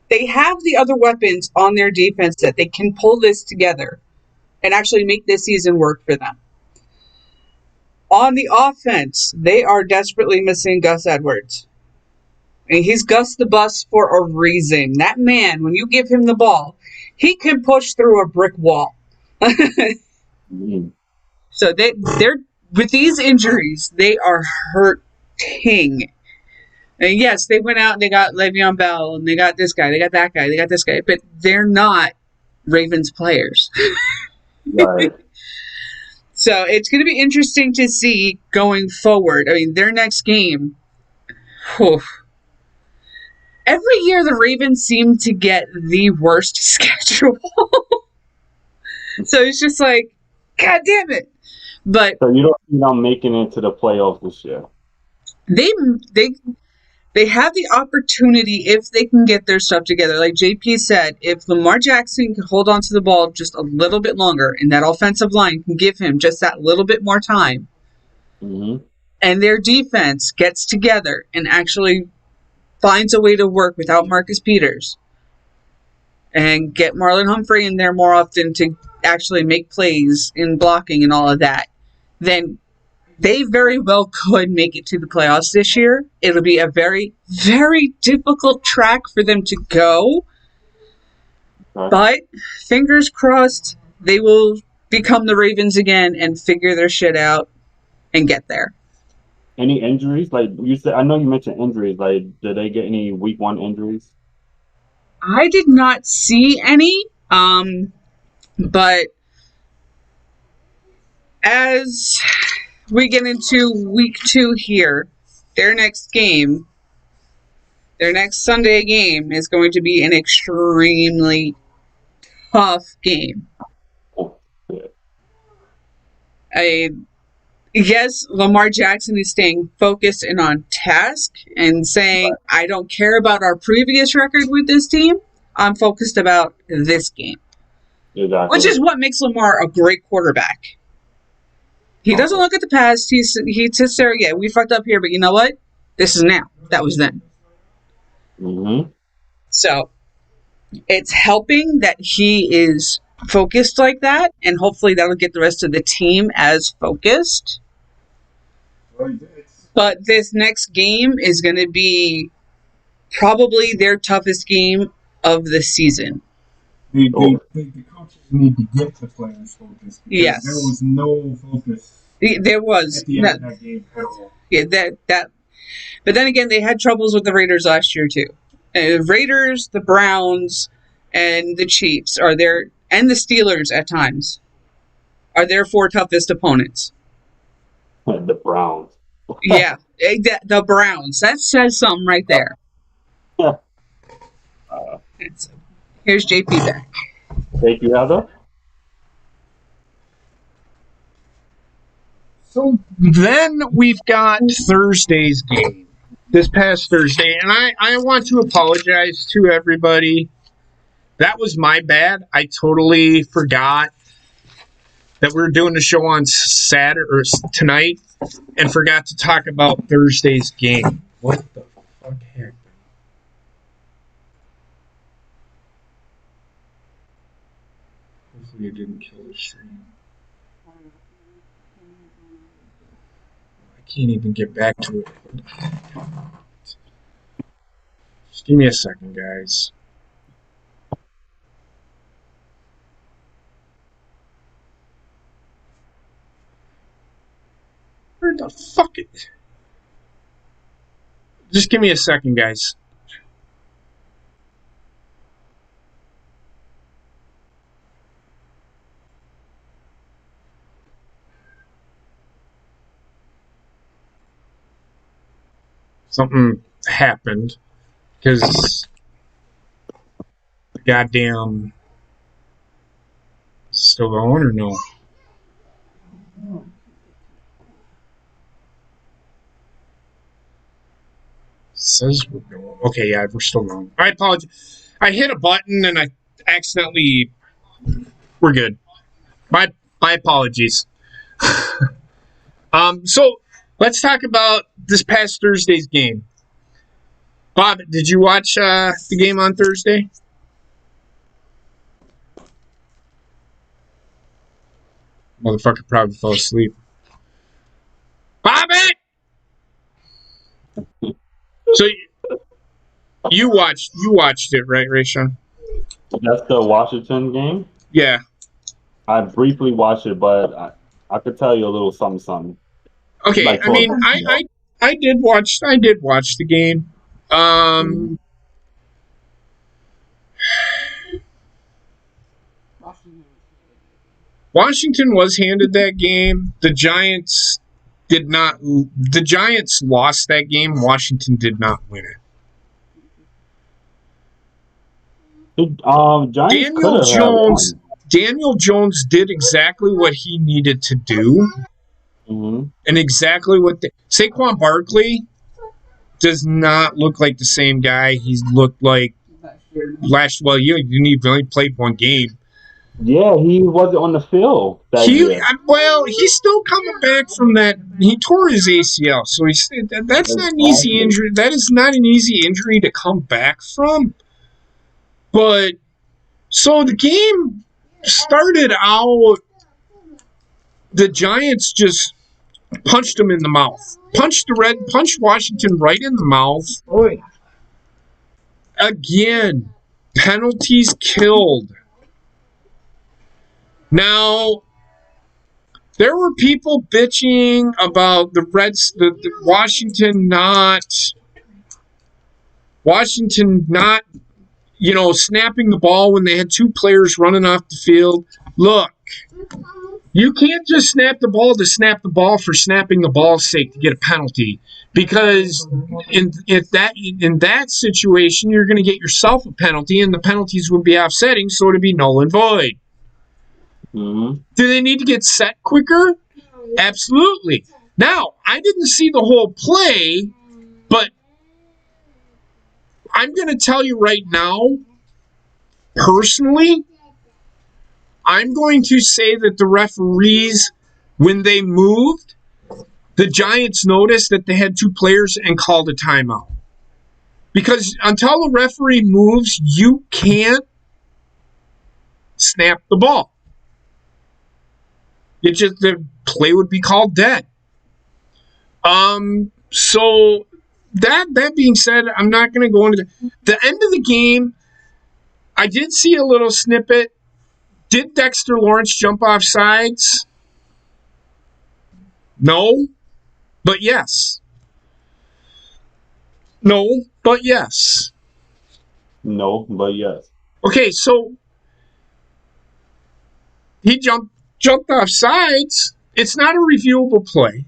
they have the other weapons on their defense that they can pull this together. and actually make this season work for them. On the offense, they are desperately missing Gus Edwards. And he's Gus the Bus for a reason. That man, when you give him the ball, he can push through a brick wall. So they're with these injuries, they are hurting. And yes, they went out and they got Le'Veon Bell and they got this guy, they got that guy, they got this guy, but they're not Ravens players. Right. So it's going to be interesting to see going forward. I mean, their next game. Whew. Every year the Ravens seem to get the worst schedule. So it's just like, God damn it. But So you don't see them making it to the playoffs this year? they have the opportunity if they can get their stuff together. Like JP said, if Lamar Jackson can hold on to the ball just a little bit longer and that offensive line can give him just that little bit more time, and their defense gets together and actually finds a way to work without Marcus Peters and get Marlon Humphrey in there more often to actually make plays in blocking and all of that, then they very well could make it to the playoffs this year. It'll be a very, very difficult track for them to go. But fingers crossed, they will become the Ravens again and figure their shit out and get there. Any injuries? Like you said, I know you mentioned injuries. Like, did they get any week 1 injuries? I did not see any, but as we get into week 2 here, their next Sunday game is going to be an extremely tough game. Oh, yeah. Yes, Lamar Jackson is staying focused and on task and saying, I don't care about our previous record with this team. I'm focused about this game. Exactly. Which is what makes Lamar a great quarterback. He doesn't look at the past. He sits there, yeah, we fucked up here, but you know what? This is now. That was then. So it's helping that he is focused like that, and hopefully that'll get the rest of the team as focused. But this next game is going to be probably their toughest game of the season. The coaches need to get the players focused. Yes. There was no focus. There was. At the end of that game at all. Yeah, that. But then again, they had troubles with the Raiders last year too. Raiders, the Browns, and the Chiefs are there, and the Steelers at times are their 4 toughest opponents. The Browns. Yeah, the Browns. That says something right there. Here's JP back. Thank you, Heather. So then we've got Thursday's game. This past Thursday, and I want to apologize to everybody. That was my bad. I totally forgot that we were doing the show on Saturday or tonight, and forgot to talk about Thursday's game. What the fuck happened? Hopefully, it didn't kill the stream. I can't even get back to it. Just give me a second, guys. Where the fuck it? Just give me a second, guys. Something happened because the goddamn is it still going or no? Says we're going. Okay, yeah, we're still going. I apologize. I hit a button and I accidentally. We're good. My apologies. So let's talk about this past Thursday's game. Bob, did you watch the game on Thursday? Motherfucker probably fell asleep. Bobby! So you watched it, right, Rayshawn? That's the Washington game. Yeah. I briefly watched it, but I could tell you a little something, something. Okay. Like I mean, I did watch the game. Washington was handed that game. The Giants did not. The Giants lost that game. Washington did not win it. Giants could have had one. Daniel Jones did exactly what he needed to do, and exactly what Saquon Barkley does not look like the same guy he's looked like last. Well, you didn't even only played one game. Yeah, he wasn't on the field that year. Well, he's still coming back from that. He tore his ACL, so that's not an easy injury. That is not an easy injury to come back from. But so the game started out, the Giants just punched him in the mouth. Punched Washington right in the mouth. Again, penalties killed. Now, there were people bitching about the Washington not, snapping the ball when they had two players running off the field. Look, you can't just snap the ball to snap the ball for snapping the ball's sake to get a penalty, because in that situation you're going to get yourself a penalty, and the penalties would be offsetting, so it'd be null and void. Do they need to get set quicker? Absolutely. Now, I didn't see the whole play, but I'm going to tell you right now, personally, I'm going to say that the referees, when they moved, the Giants noticed that they had two players and called a timeout. Because until a referee moves, you can't snap the ball. The play would be called dead. So that being said, I'm not going to go into the end of the game. I did see a little snippet. Did Dexter Lawrence jump off sides? No, but yes. No, but yes. No, but yes. Okay, so he jumped off sides. It's not a reviewable play.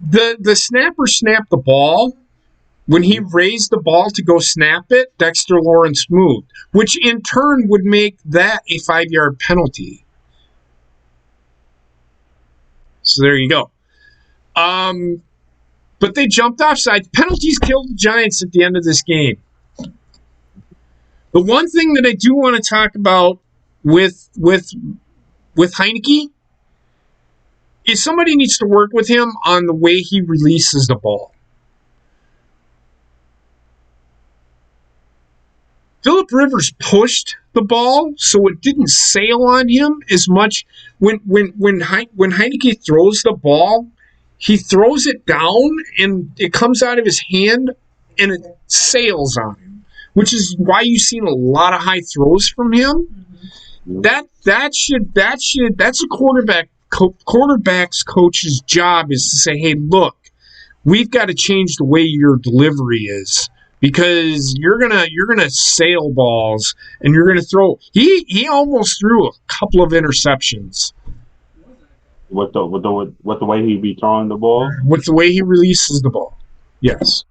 The snapper snapped the ball. When he raised the ball to go snap it, Dexter Lawrence moved, which in turn would make that a 5-yard penalty. So there you go. But they jumped offside. Penalties killed the Giants at the end of this game. The one thing that I do want to talk about with Heineke is somebody needs to work with him on the way he releases the ball. Phillip Rivers pushed the ball, so it didn't sail on him as much. When Heineke throws the ball, he throws it down and it comes out of his hand and it sails on him, which is why you've seen a lot of high throws from him. That's a quarterback's coach's job, is to say, hey, look, we've got to change the way your delivery is, because you're gonna sail balls and you're gonna throw. He almost threw a couple of interceptions. With the way he be throwing the ball? With the way he releases the ball. Yes.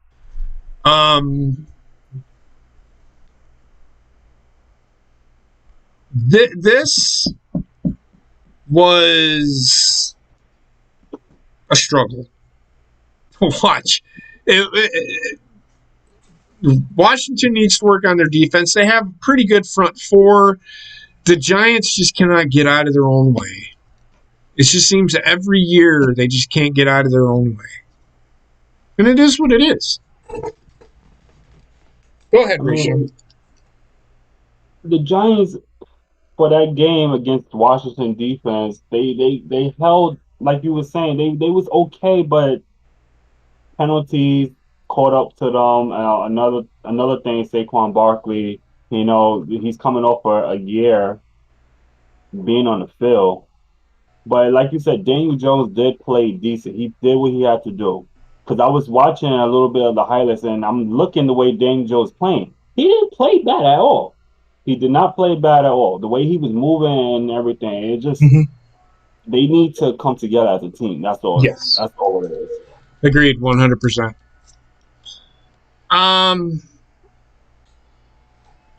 This was a struggle to watch. Washington needs to work on their defense. They have a pretty good front four. The Giants just cannot get out of their own way. It just seems that every year they just can't get out of their own way. And it is what it is. Go ahead, Risha. The Giants, for that game against Washington defense, they held, like you were saying, they was okay, but penalties caught up to them. Another thing, Saquon Barkley, he's coming off for a year being on the field. But like you said, Daniel Jones did play decent. He did what he had to do. Because I was watching a little bit of the highlights, and I'm looking the way Daniel Jones playing. He didn't play bad at all. He did not play bad at all. The way he was moving and everything, it just they need to come together as a team. That's all. Yes. That's all it is. Agreed, 100%.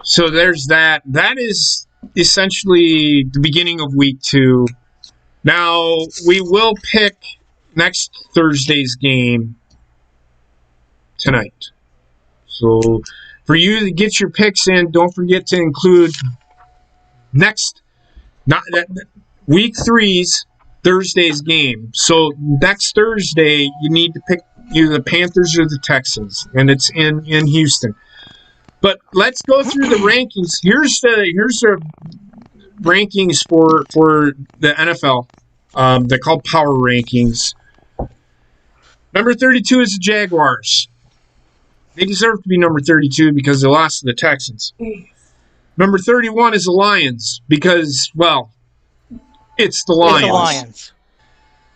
So there's that. That is essentially the beginning of week 2. Now, we will pick next Thursday's game tonight. So for you to get your picks in, don't forget to include week 3's Thursday's game. So next Thursday, you need to pick either the Panthers or the Texans, and it's in Houston. But let's go through the rankings. Here's the rankings for the NFL. They're called power rankings. Number 32 is the Jaguars. They deserve to be number 32 because they lost to the Texans. Number 31 is the Lions because, well, it's the Lions. It's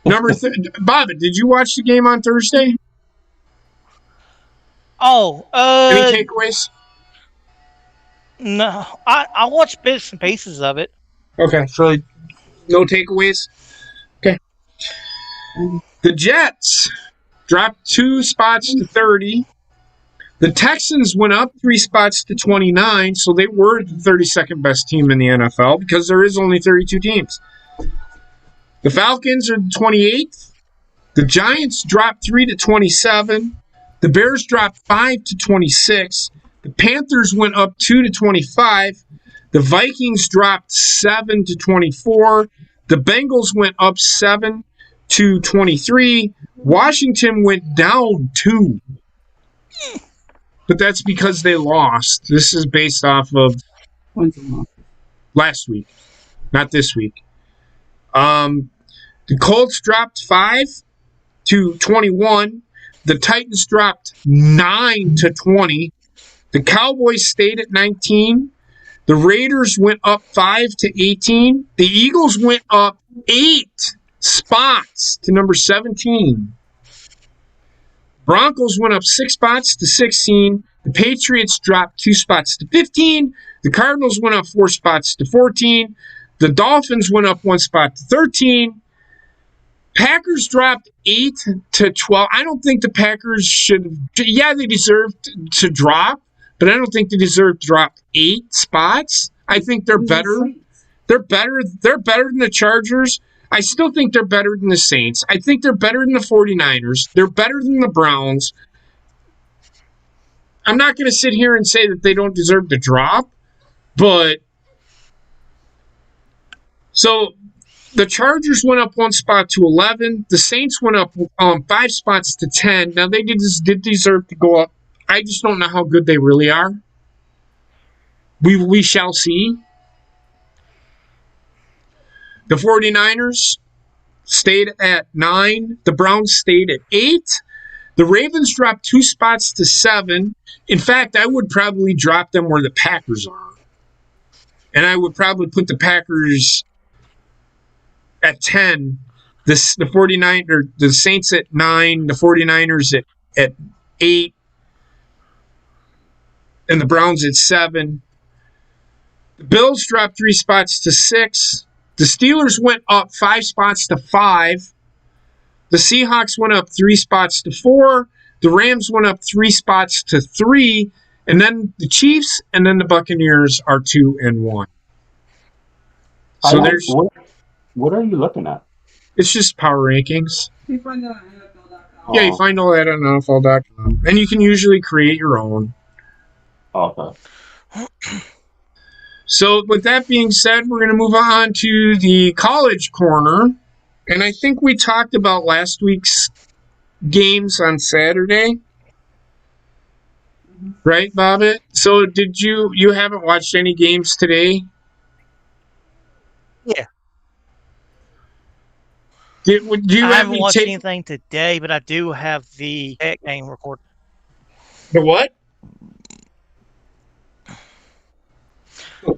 the Lions. Bob, did you watch the game on Thursday? Oh, any takeaways? No, I watched bits and pieces of it. Okay, so no takeaways? Okay. The Jets dropped 2 spots to 30. The Texans went up 3 spots to 29, so they were the 32nd best team in the NFL because there is only 32 teams. The Falcons are 28th. The Giants dropped 3 to 27. The Bears dropped 5 to 26. The Panthers went up 2 to 25. The Vikings dropped 7 to 24. The Bengals went up 7 to 23. Washington went down 2. But that's because they lost. This is based off of last week, not this week. The Colts dropped 5 to 21. The Titans dropped 9 to 20. The Cowboys stayed at 19. The Raiders went up 5 to 18. The Eagles went up 8 spots to number 17. Broncos went up 6 spots to 16. The Patriots dropped 2 spots to 15. The Cardinals went up 4 spots to 14. The Dolphins went up 1 spot to 13. Packers dropped 8 to 12. I don't think the Packers should. Yeah, they deserved to drop, but I don't think they deserve to drop 8 spots. I think they're better. They're better. They're better than the Chargers. I still think they're better than the Saints. I think they're better than the 49ers. They're better than the Browns. I'm not going to sit here and say that they don't deserve to drop, but so the Chargers went up 1 spot to 11. The Saints went up 5 spots to 10. Now, they did deserve to go up. I just don't know how good they really are. We shall see. The 49ers stayed at 9. The Browns stayed at 8. The Ravens dropped 2 spots to 7. In fact, I would probably drop them where the Packers are. And I would probably put the Packers at 10. The Saints at 9. The 49ers at 8. And the Browns at 7. The Bills dropped 3 spots to 6. The Steelers went up 5 spots to 5. The Seahawks went up 3 spots to 4. The Rams went up 3 spots to 3. And then the Chiefs and then the Buccaneers are 2 and 1. So there's. What are you looking at? It's just power rankings. You find that on NFL.com. Yeah, you find all that on NFL.com. And you can usually create your own. Okay. So with that being said, we're going to move on to the college corner. And I think we talked about last week's games on Saturday. Right, Bobbitt? So did you haven't watched any games today? Yeah. Do you I have haven't me watched take anything today, but I do have the tech game recorded. the what? I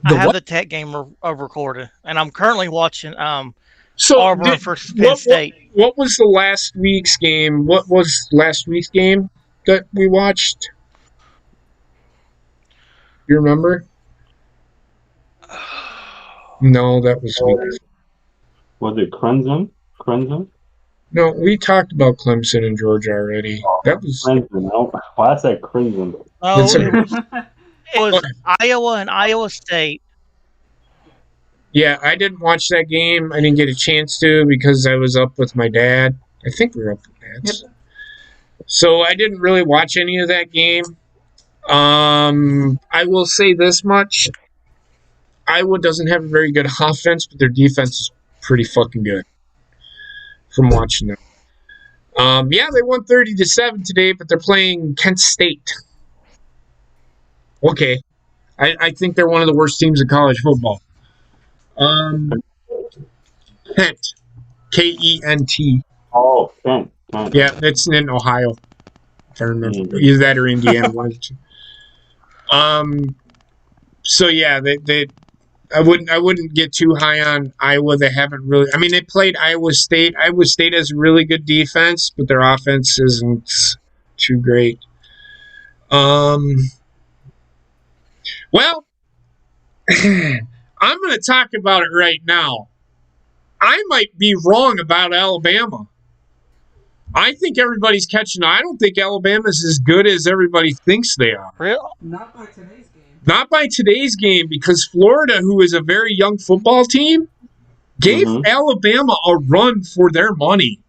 The have what? the tech game recorded, and I'm currently watching So Auburn versus Penn State. what was the last week's game? What was last week's game that we watched? You remember? No, that was week. Was it Crimson? Crimson? No, we talked about Clemson and Georgia already. That was Crimson. Well, I said Crimson. No, It's it was Iowa and Iowa State. yeah. I didn't watch that game. I didn't get a chance to because I was up with my dad. I think we were up with dads. Yep. So I didn't really watch any of that game. I will say this much: Iowa doesn't have a very good offense, but their defense is pretty fucking good. From watching them, yeah, they won 30-7 today, but they're playing Kent State. Okay, I think they're one of the worst teams in college football. Kent, Kent. Oh, Kent. Yeah, that's in Ohio. If I remember, Mhm. either that or Indiana, one of the two. So yeah, I wouldn't get too high on Iowa. They haven't really. I mean, they played Iowa State. Iowa State has a really good defense, but their offense isn't too great. Well, I'm going to talk about it right now. I might be wrong about Alabama. I think everybody's catching on. I don't think Alabama's as good as everybody thinks they are. Really? Not by today's game. Not by today's game, because Florida, who is a very young football team, gave Alabama a run for their money.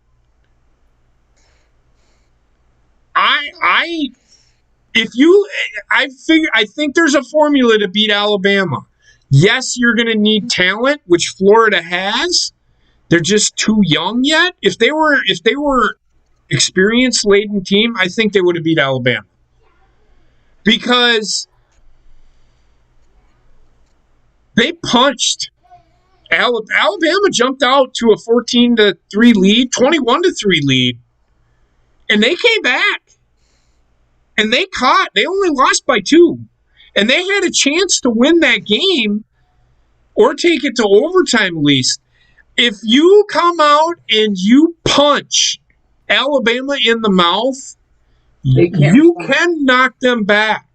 I think there's a formula to beat Alabama. Yes, you're going to need talent, which Florida has. They're just too young yet. If they were experience laden team, I think they would have beat Alabama. Because they punched. Alabama jumped out to a 14-3 lead, 21-3 lead, and they came back. And they only lost by 2. And they had a chance to win that game or take it to overtime at least. If you come out and you punch Alabama in the mouth, you can knock them back.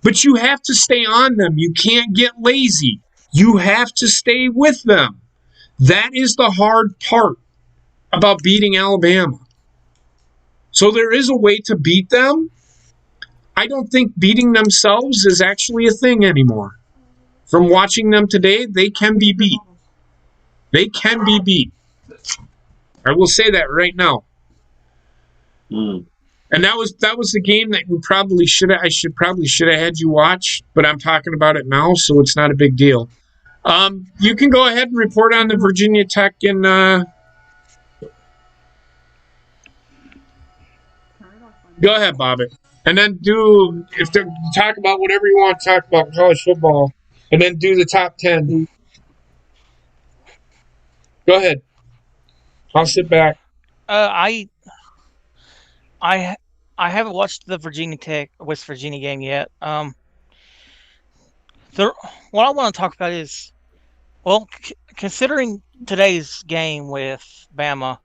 But you have to stay on them. You can't get lazy. You have to stay with them. That is the hard part about beating Alabama. So there is a way to beat them. I don't think beating themselves is actually a thing anymore. From watching them today, they can be beat. They can be beat. I will say that right now. Mm. And that was the game that we probably should have had you watch, but I'm talking about it now, so it's not a big deal. You can go ahead and report on the Virginia Tech and go ahead, Bobbitt. And then talk about whatever you want to talk about in college football, and then do the top 10. Go ahead. I'll sit back. I haven't watched the Virginia Tech West Virginia game yet. What I want to talk about is, well, considering today's game with Bama,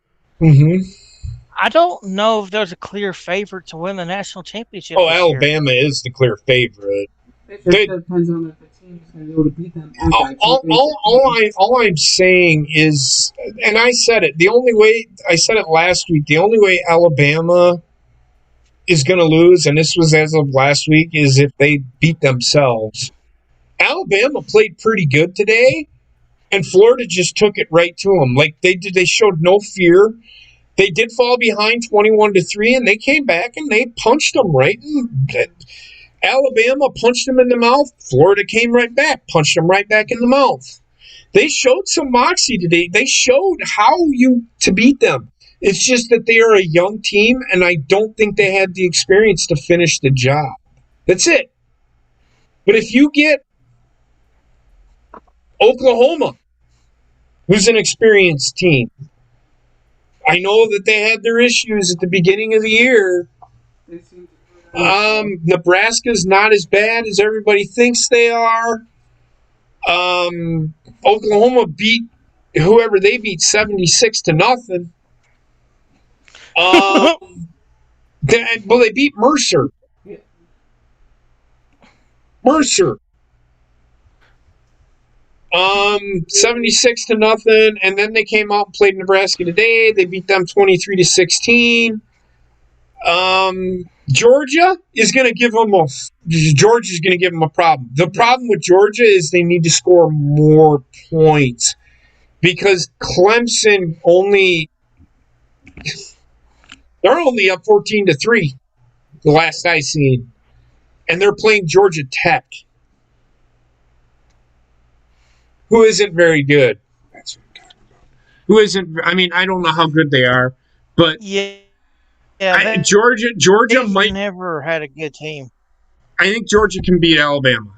I don't know if there's a clear favorite to win the national championship. Oh, this Alabama is the clear favorite. It depends on if the team is going to be able to beat them. All I'm saying is, and I said it, I said it last week, the only way Alabama is going to lose, and this was as of last week, is if they beat themselves. Alabama played pretty good today, and Florida just took it right to them. Like they showed no fear. They did fall behind 21-3, and they came back and they punched them right. Alabama punched them in the mouth. Florida came right back, punched them right back in the mouth. They showed some moxie today. They showed how to beat them. It's just that they are a young team, and I don't think they had the experience to finish the job. That's it. But if you get Oklahoma who's an experienced team. I know that they had their issues at the beginning of the year. Nebraska's not as bad as everybody thinks they are. Oklahoma beat whoever they beat 76-0. They beat Mercer. Mercer. 76-0, and then they came out and played Nebraska today. They beat them 23-16. Georgia is going to give them a problem. The problem with Georgia is they need to score more points because Clemson they're only up 14-3 the last I seen, and they're playing Georgia Tech, who isn't very good. That's what I'm talking about. Who isn't? I mean, I don't know how good they are, but Georgia might never had a good team. I think Georgia can beat Alabama.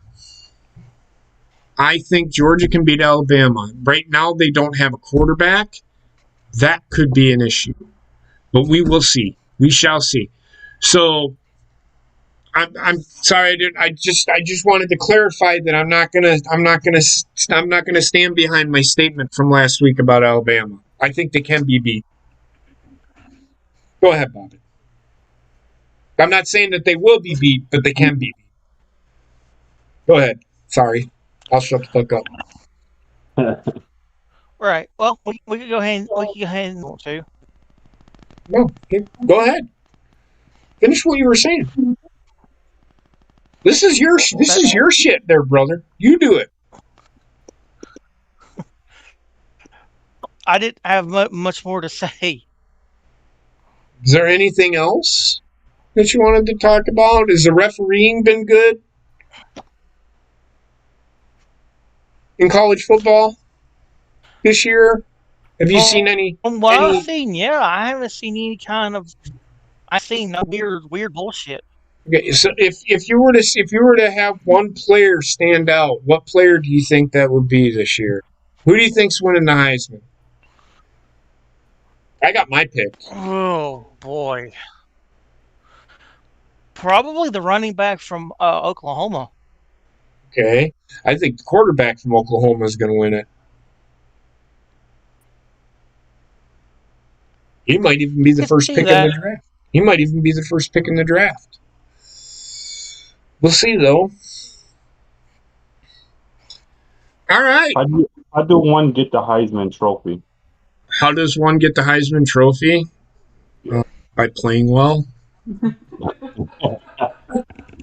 I think Georgia can beat Alabama. Right now, they don't have a quarterback. That could be an issue, but we will see. We shall see. So, I'm sorry. I just wanted to clarify that I'm not gonna stand behind my statement from last week about Alabama. I think they can be beat. Go ahead, Bobby. I'm not saying that they will be beat, but they can be beat. Go ahead. Sorry. I'll shut the fuck up. Right. Well, we can go ahead and want to. No, go ahead. Finish what you were saying. This is your shit there, brother. You do it. I didn't have much more to say. Is there anything else that you wanted to talk about? Has the refereeing been good in college football this year? Have you seen any? From what I've seen, yeah, I haven't seen any kind of. I've seen no weird bullshit. Okay, so if you were to have one player stand out, what player do you think that would be this year? Who do you think's winning the Heisman? I got my pick. Oh boy, probably the running back from Oklahoma. Okay, I think the quarterback from Oklahoma is going to win it. He might even be the first pick in the draft. He might even be the first pick in the draft. We'll see, though. All right. How do one get the Heisman Trophy? How does one get the Heisman Trophy? By playing well.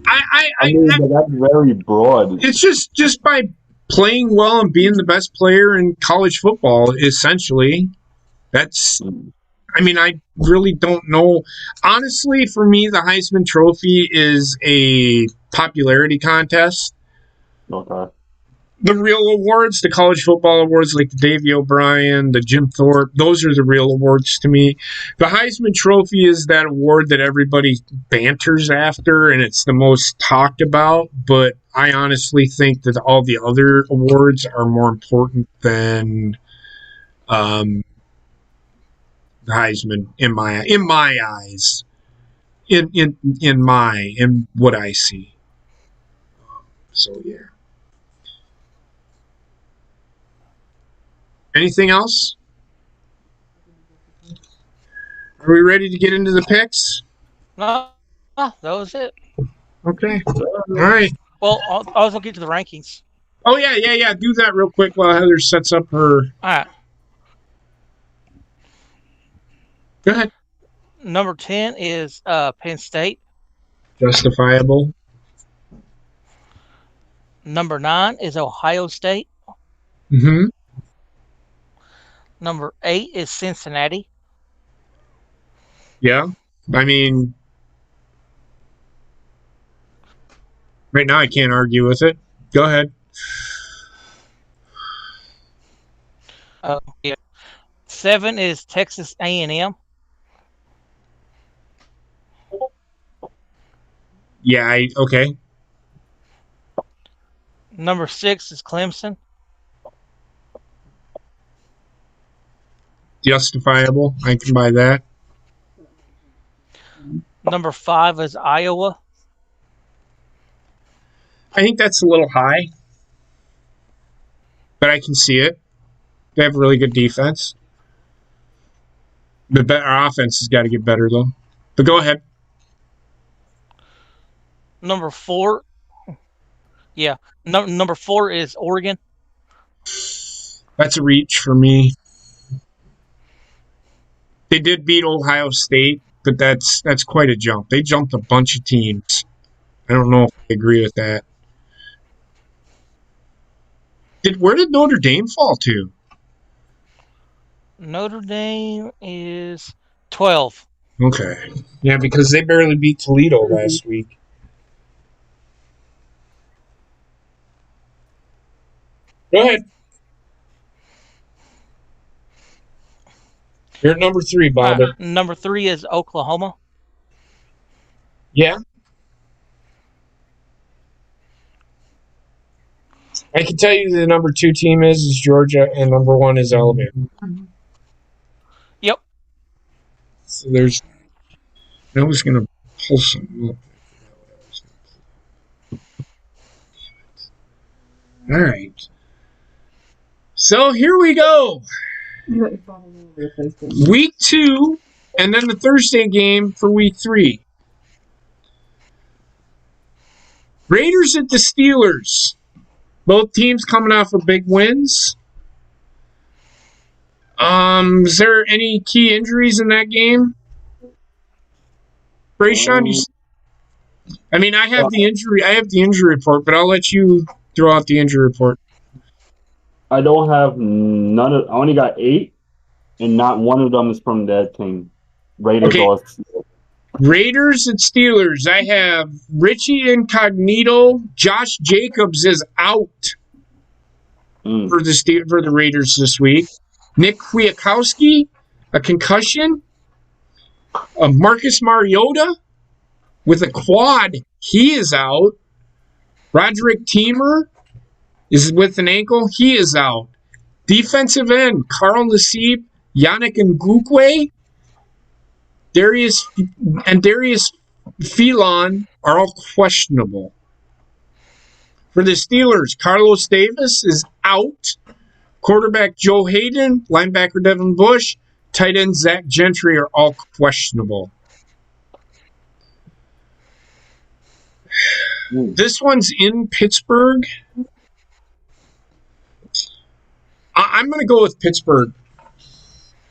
I mean, that's very broad. It's just by playing well and being the best player in college football, essentially. That's... I mean, I really don't know. Honestly, for me, the Heisman Trophy is a popularity contest. Okay. The real awards, the college football awards like the Davey O'Brien, the Jim Thorpe, those are the real awards to me. The Heisman Trophy is that award that everybody banters after, and it's the most talked about. But I honestly think that all the other awards are more important than the Heisman in my eyes, in what I see. So yeah. Anything else? Are we ready to get into the picks? No, that was it. Okay. All right. Well, I'll also get to the rankings. Oh yeah. Do that real quick while Heather sets up her. All right. Go ahead. Number 10 is Penn State. Justifiable. Number 9 is Ohio State. Mm-hmm. Number 8 is Cincinnati. Yeah. I mean, right now I can't argue with it. Go ahead. Yeah. 7 is Texas A&M. Yeah, okay. Number 6 is Clemson. justifiable. I can buy that. Number 5 is Iowa. I think that's a little high, but I can see it. They have really good defense. Our offense has got to get better, though. But go ahead. Number 4. Yeah. Number 4 is Oregon. That's a reach for me. They did beat Ohio State, but that's quite a jump. They jumped a bunch of teams. I don't know if I agree with that. Where did Notre Dame fall to? Notre Dame is 12. Okay. Yeah, because they barely beat Toledo last week. Go ahead. You're at number 3, Bob. Number 3 is Oklahoma. Yeah. I can tell you the number 2 team is Georgia, and number 1 is Alabama. Yep. So I was going to pull something up. All right. So here we go. Week 2, and then the Thursday game for week 3. Raiders at the Steelers. Both teams coming off of big wins. Is there any key injuries in that game? Rayshawn, I have the injury report, but I'll let you throw out the injury report. I don't have none of. I only got 8, and not one of them is from that team. Raiders or Steelers. Raiders and Steelers. I have Richie Incognito. Josh Jacobs is out for the Raiders this week. Nick Kwiatkowski, a concussion. Marcus Mariota with a quad. He is out. Roderick Teamer is with an ankle. He is out. Defensive end, Carl Nassib, Yannick Ngukwe, Darius Phelan are all questionable. For the Steelers, Carlos Davis is out. Quarterback Joe Hayden, linebacker Devin Bush, tight end Zach Gentry are all questionable. This one's in Pittsburgh. I'm going to go with Pittsburgh.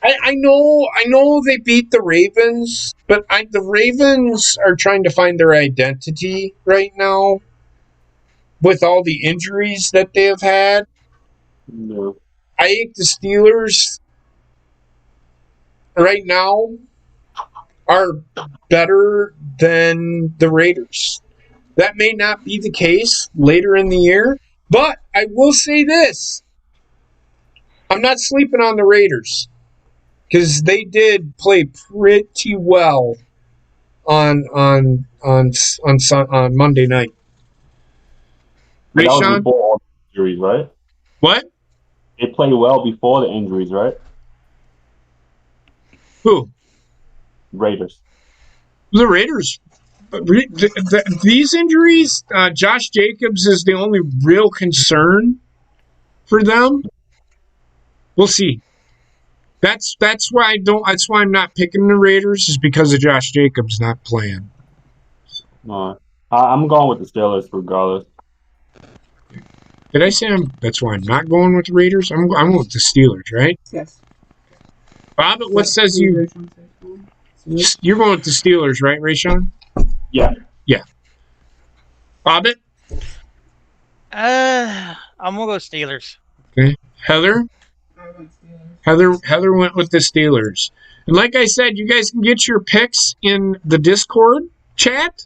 I know they beat the Ravens, but the Ravens are trying to find their identity right now with all the injuries that they have had. No. I think the Steelers right now are better than the Raiders. That may not be the case later in the year, but I will say this. I'm not sleeping on the Raiders because they did play pretty well on Monday night. That was Rayshawn? before all the injuries, right? What? They played well before the injuries, right? Who? Raiders. The Raiders. These injuries, Josh Jacobs is the only real concern for them. We'll see. That's why I'm not picking the Raiders, is because of Josh Jacobs not playing. I'm going with the Steelers regardless. Did I say that's why I'm not going with the Raiders? I'm going with the Steelers, right? Yes. Bob, what says you? You're going with the Steelers, right, Rayshawn? Yeah. Yeah. Bobbit? I'm gonna go Steelers. Okay. Heather went with the Steelers. And like I said, you guys can get your picks in the Discord chat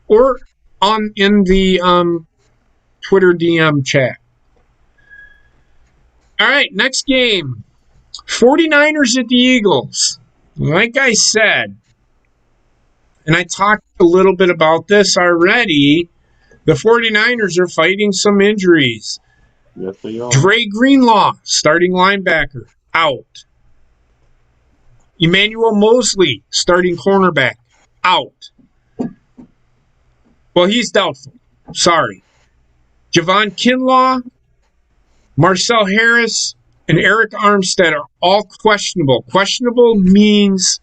or in the Twitter DM chat. All right, next game. 49ers at the Eagles. Like I said, and I talked a little bit about this already, the 49ers are fighting some injuries. Yes, they are. Dre Greenlaw, starting linebacker, out. Emmanuel Mosley, starting cornerback, out. Well, he's doubtful. Sorry. Javon Kinlaw, Marcel Harris, and Eric Armstead are all questionable. Questionable means,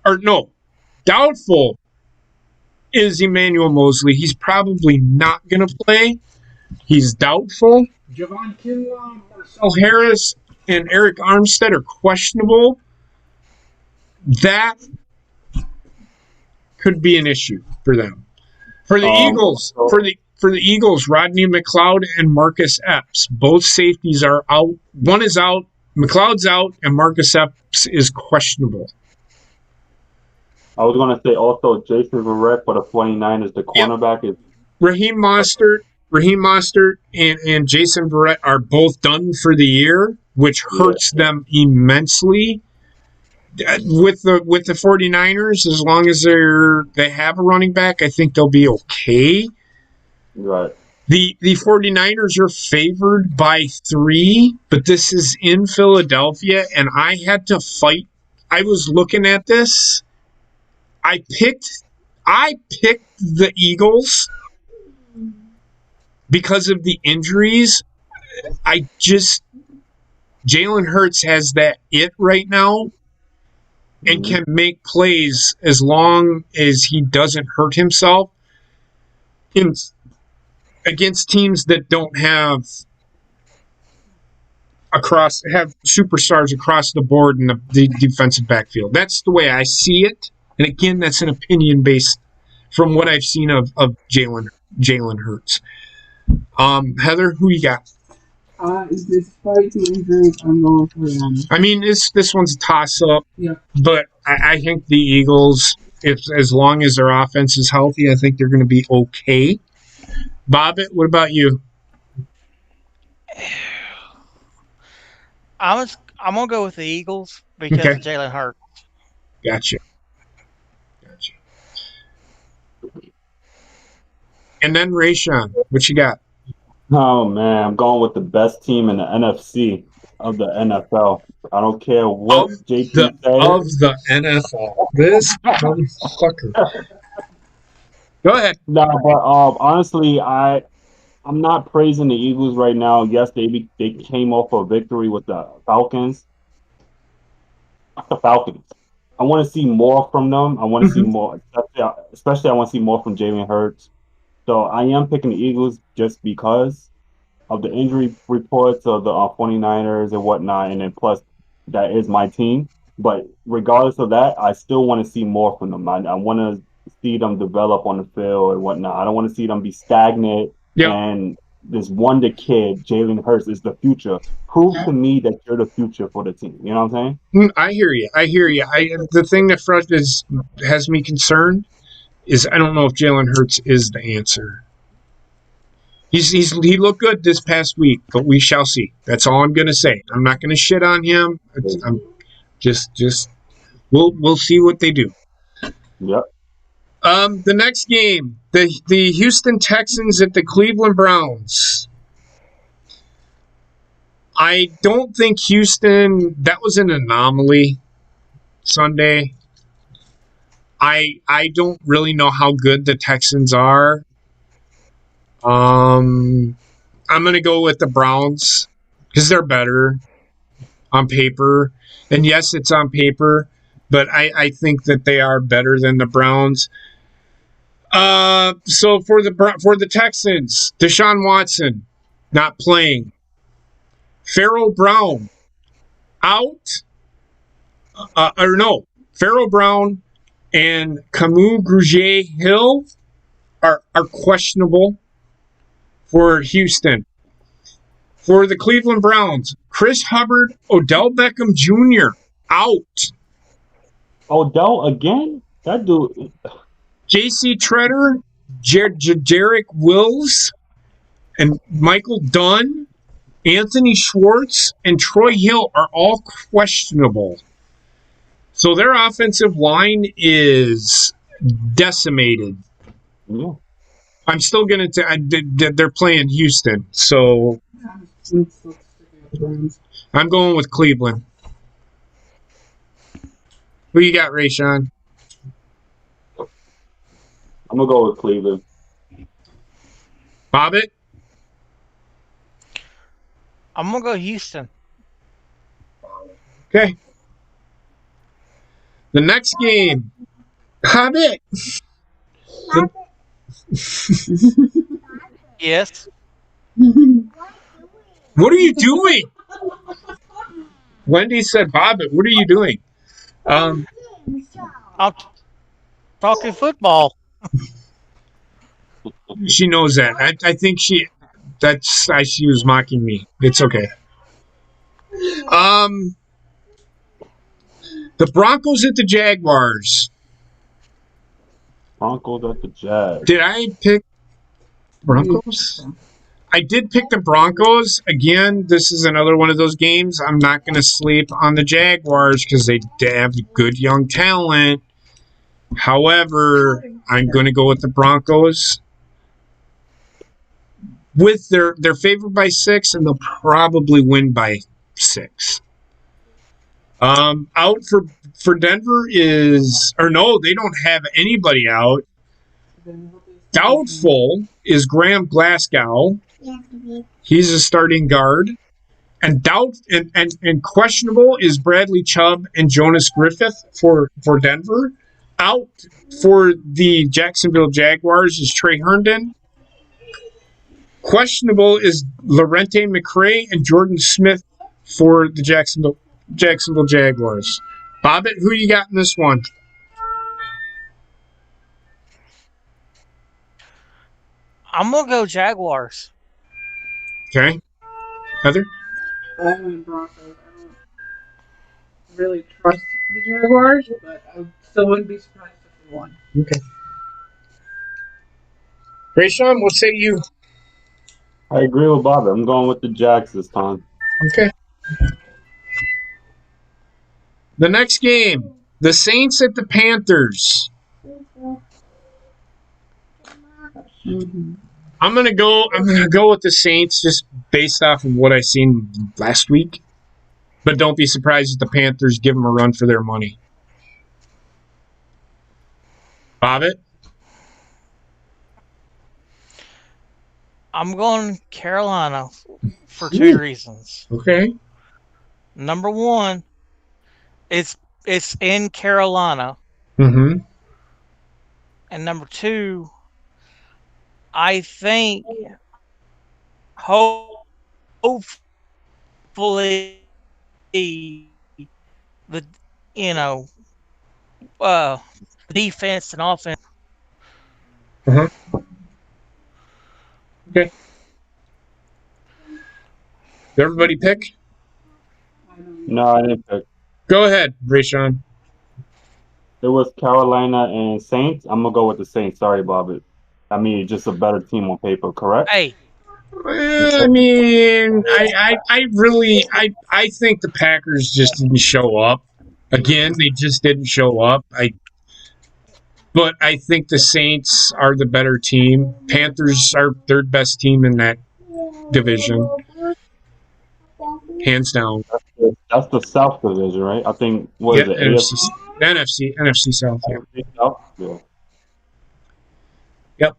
or no, doubtful is Emmanuel Mosley. He's probably not going to play. He's doubtful. Javon Kinlaw, Marcel Harris, and Eric Armstead are questionable. That could be an issue for them. For the Eagles, for the Eagles, Rodney McLeod and Marcus Epps. Both safeties are out. One is out. McLeod's out, and Marcus Epps is questionable. I was going to say also Jason Verrett for the 49ers, the cornerback is Raheem Mostert and Jason Verrett are both done for the year, which hurts them immensely. With the 49ers, as long as they have a running back, I think they'll be okay. Right. The 49ers are favored by 3, but this is in Philadelphia, and I had to fight. I was looking at this. I picked the Eagles because of the injuries. Jalen Hurts has that it right now and can make plays as long as he doesn't hurt himself against teams that don't have superstars across the board in the defensive backfield. That's the way I see it. And again, that's an opinion based from what I've seen of Jalen Hurts. Heather, who you got? Despite the injuries, I'm going for them. I mean, this one's a toss-up. Yeah. But I think the Eagles, as long as their offense is healthy, I think they're going to be okay. Bobbitt, what about you? I'm gonna go with the Eagles because of Jalen Hurts. Gotcha. And then Rayshawn, what you got? Oh man, I'm going with the best team in the NFC of the NFL. I don't care what JP says. Of the NFL. This motherfucker. Go ahead. No, but honestly, I'm not praising the Eagles right now. Yes, they came off a victory with the Falcons. The Falcons. I want to see more from them. I want to see more, especially I want to see more from Jalen Hurts. So I am picking the Eagles just because of the injury reports of the 49ers and whatnot, and then plus that is my team. But regardless of that, I still want to see more from them. I want to see them develop on the field and whatnot. I don't want to see them be stagnant. Yep. And this wonder kid, Jalen Hurts, is the future. Prove to me that you're the future for the team. You know what I'm saying? I hear you. The thing that has me concerned is I don't know if Jalen Hurts is the answer. He looked good this past week, but we shall see. That's all I'm going to say. I'm not going to shit on him. I'm just we'll see what they do. Yep. The next game, the Houston Texans at the Cleveland Browns. I don't think Houston, that was an anomaly Sunday. I don't really know how good the Texans are. I'm going to go with the Browns because they're better on paper. And yes, it's on paper, but I think that they are better than the Browns. So for the Texans, Deshaun Watson not playing. Pharaoh Brown out. Pharaoh Brown and Camus Grugier-Hill are questionable for Houston. For the Cleveland Browns, Chris Hubbard, Odell Beckham Jr. out. Odell again? That dude. J.C. Treader, Jarek Wills, and Michael Dunn, Anthony Schwartz, and Troy Hill are all questionable. So their offensive line is decimated. Yeah. I'm still going to... They're playing Houston, so... I'm going with Cleveland. Who you got, Rayshawn? I'm gonna go with Cleveland. Bobbitt? I'm gonna go Houston. Okay. The next game. Bobbitt. Yes. What are you doing? Wendy said, Bobbitt, what are you doing? I'm talking football. She knows that. I think she was mocking me. It's okay. The Broncos at the Jaguars. Broncos at the Jags. Did I pick Broncos? I did pick the Broncos. Again, this is another one of those games. I'm not going to sleep on the Jaguars because they have good young talent. However, I'm going to go with the Broncos. With they're favored by 6, and they'll probably win by 6. Out for Denver is, or no, they don't have anybody out. Doubtful is Graham Glasgow. He's a starting guard. And questionable is Bradley Chubb and Jonas Griffith for Denver. Out for the Jacksonville Jaguars is Trey Herndon. Questionable is Lorente McCray and Jordan Smith for the Jacksonville Jaguars. Bobbitt, who you got in this one? I'm gonna go Jaguars. Okay. Heather? I'm in Broncos. I don't really trust the Jaguars, but I still wouldn't be surprised if they won. Okay. Rayshawn, what say you? I agree with Bobby. I'm going with the Jags this time. Okay. The next game, the Saints at the Panthers. Mm-hmm. I'm gonna go with the Saints just based off of what I seen last week. But don't be surprised if the Panthers give them a run for their money. Bobbitt? I'm going Carolina for 2 reasons. Okay. Number one, it's in Carolina. Mm-hmm. And number 2, I think hopefully the defense and offense. Uh-huh. Okay. Did everybody pick? No, I didn't pick. Go ahead, Rayshawn. It was Carolina and Saints. I'm gonna go with the Saints. Sorry, Bobby. I mean, just a better team on paper, correct? Hey, I mean, I think the Packers just didn't show up. Again, they just didn't show up. But I think the Saints are the better team. Panthers are third best team in that division, hands down. That's the South Division, right? I think what is it? NFC South. Yeah. AFC South? Yeah. Yep.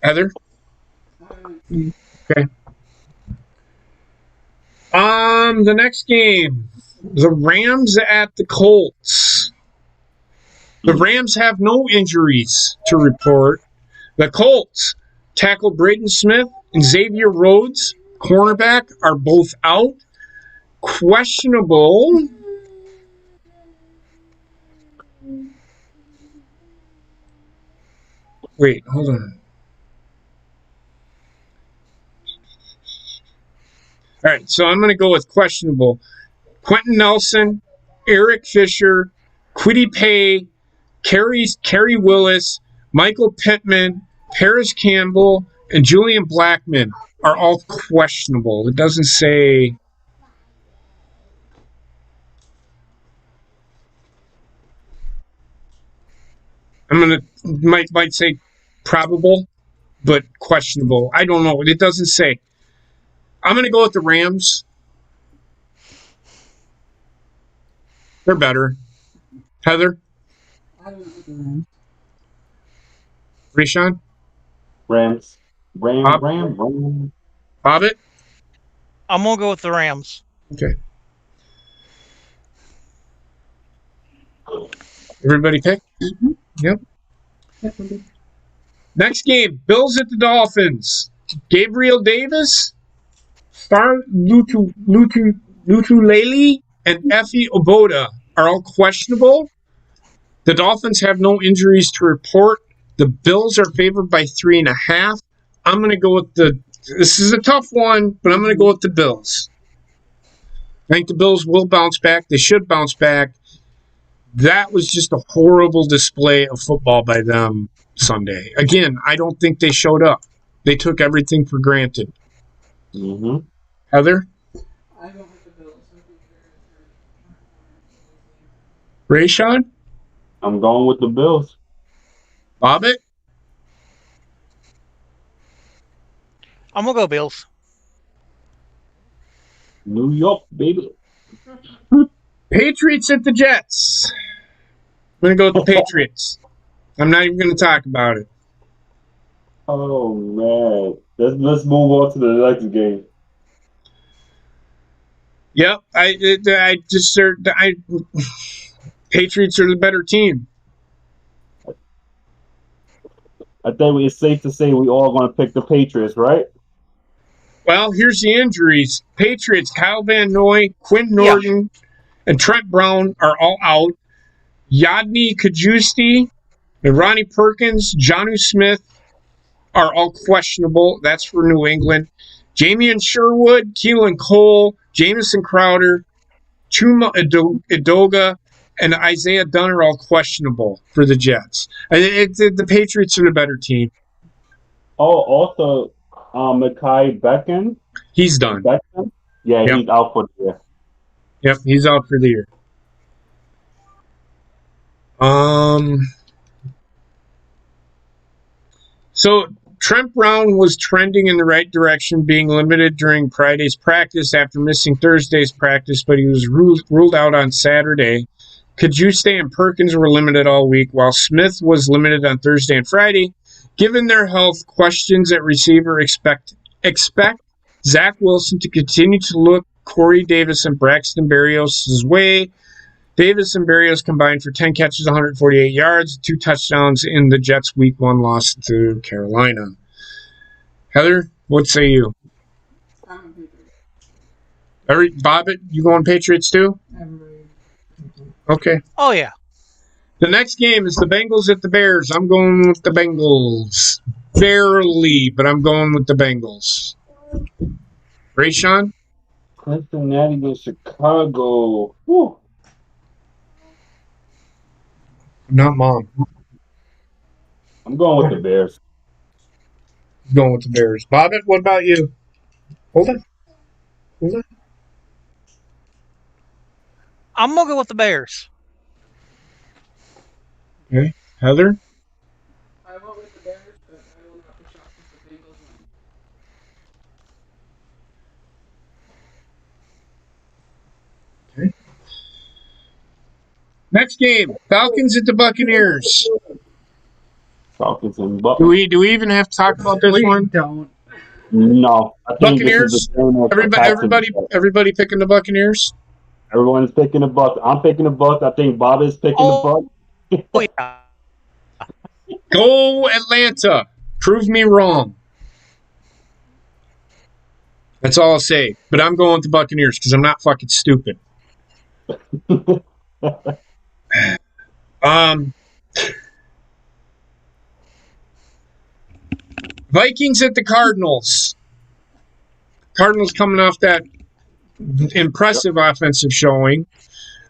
Heather. Okay. The next game, the Rams at the Colts. The Rams have no injuries to report. The Colts tackle Braden Smith and Xavier Rhodes, cornerback, are both out. Questionable. Wait, hold on. All right, so I'm going to go with questionable. Quentin Nelson, Eric Fisher, Kwity Paye, Kerry Willis, Michael Pittman, Paris Campbell, and Julian Blackman are all questionable. It doesn't say. I'm gonna might say probable, but questionable. I don't know. It doesn't say. I'm gonna go with the Rams. They're better. Heather? Rishon? Rams. Bob? Ram. Bobbit? I'm gonna go with the Rams. Okay. Everybody pick? Mhm. Yep. Next game, Bills at the Dolphins. Gabriel Davis, Star Lutulele, and Effie Oboda are all questionable. The Dolphins have no injuries to report. The Bills are favored by 3.5. I'm going to go with this is a tough one, but I'm going to go with the Bills. I think the Bills will bounce back. They should bounce back. That was just a horrible display of football by them Sunday. Again, I don't think they showed up. They took everything for granted. Mm-hmm. Heather? I went with the Bills. Rayshawn? I'm going with the Bills. Bobbitt? I'm gonna go Bills. New York, baby. Patriots at the Jets. I'm going to go with the Patriots. I'm not even going to talk about it. Oh man. Let's move on to the next game. Yep, Patriots are the better team. I think it's safe to say we all going to pick the Patriots, right? Well, here's the injuries. Patriots, Kyle Van Noy, Quinn Norton, and Trent Brown are all out. Yadni Kajusti and Ronnie Perkins, Jonnu Smith are all questionable. That's for New England. Jamian Sherwood, Keelan Cole, Jamison Crowder, Chuma Edoga, and Isaiah Dunn are all questionable for the Jets. The Patriots are the better team. Oh, also, Mekhi Becton. He's done. Becton? Yeah, Yep. He's out for the year. Yep, he's out for the year. So Trent Brown was trending in the right direction, being limited during Friday's practice after missing Thursday's practice, but he was ruled out on Saturday. Kajuste and Perkins were limited all week, while Smith was limited on Thursday and Friday. Given their health, questions at receiver expect Zach Wilson to continue to look Corey Davis and Braxton Berrios' way. Davis and Berrios combined for 10 catches, 148 yards, 2 touchdowns in the Jets' Week 1 loss to Carolina. Heather, what say you? Bobbitt, you going Patriots too? Okay. Oh yeah. The next game is the Bengals at the Bears. I'm going with the Bengals. Barely, but I'm going with the Bengals. Rayshawn? Cincinnati against Chicago. Whew. Not Mom. I'm going with the Bears. Going with the Bears. Bobbitt, what about you? Hold on. I'm gonna go with the Bears. Okay. Heather? I went with the Bears, but I will not be shocked if the Bengals win. Okay. Next game, Falcons at the Buccaneers. Falcons and Bucks. Do we even have to talk about this one? Don't. No. I think Buccaneers. This is the Everybody picking the Buccaneers. Everyone's picking the Bucks. I'm picking the Bucks. I think Bob is picking the Bucks. Oh yeah. Go Atlanta. Prove me wrong. That's all I'll say. But I'm going with the Buccaneers because I'm not fucking stupid. Vikings at the Cardinals. Cardinals coming off that impressive offensive showing.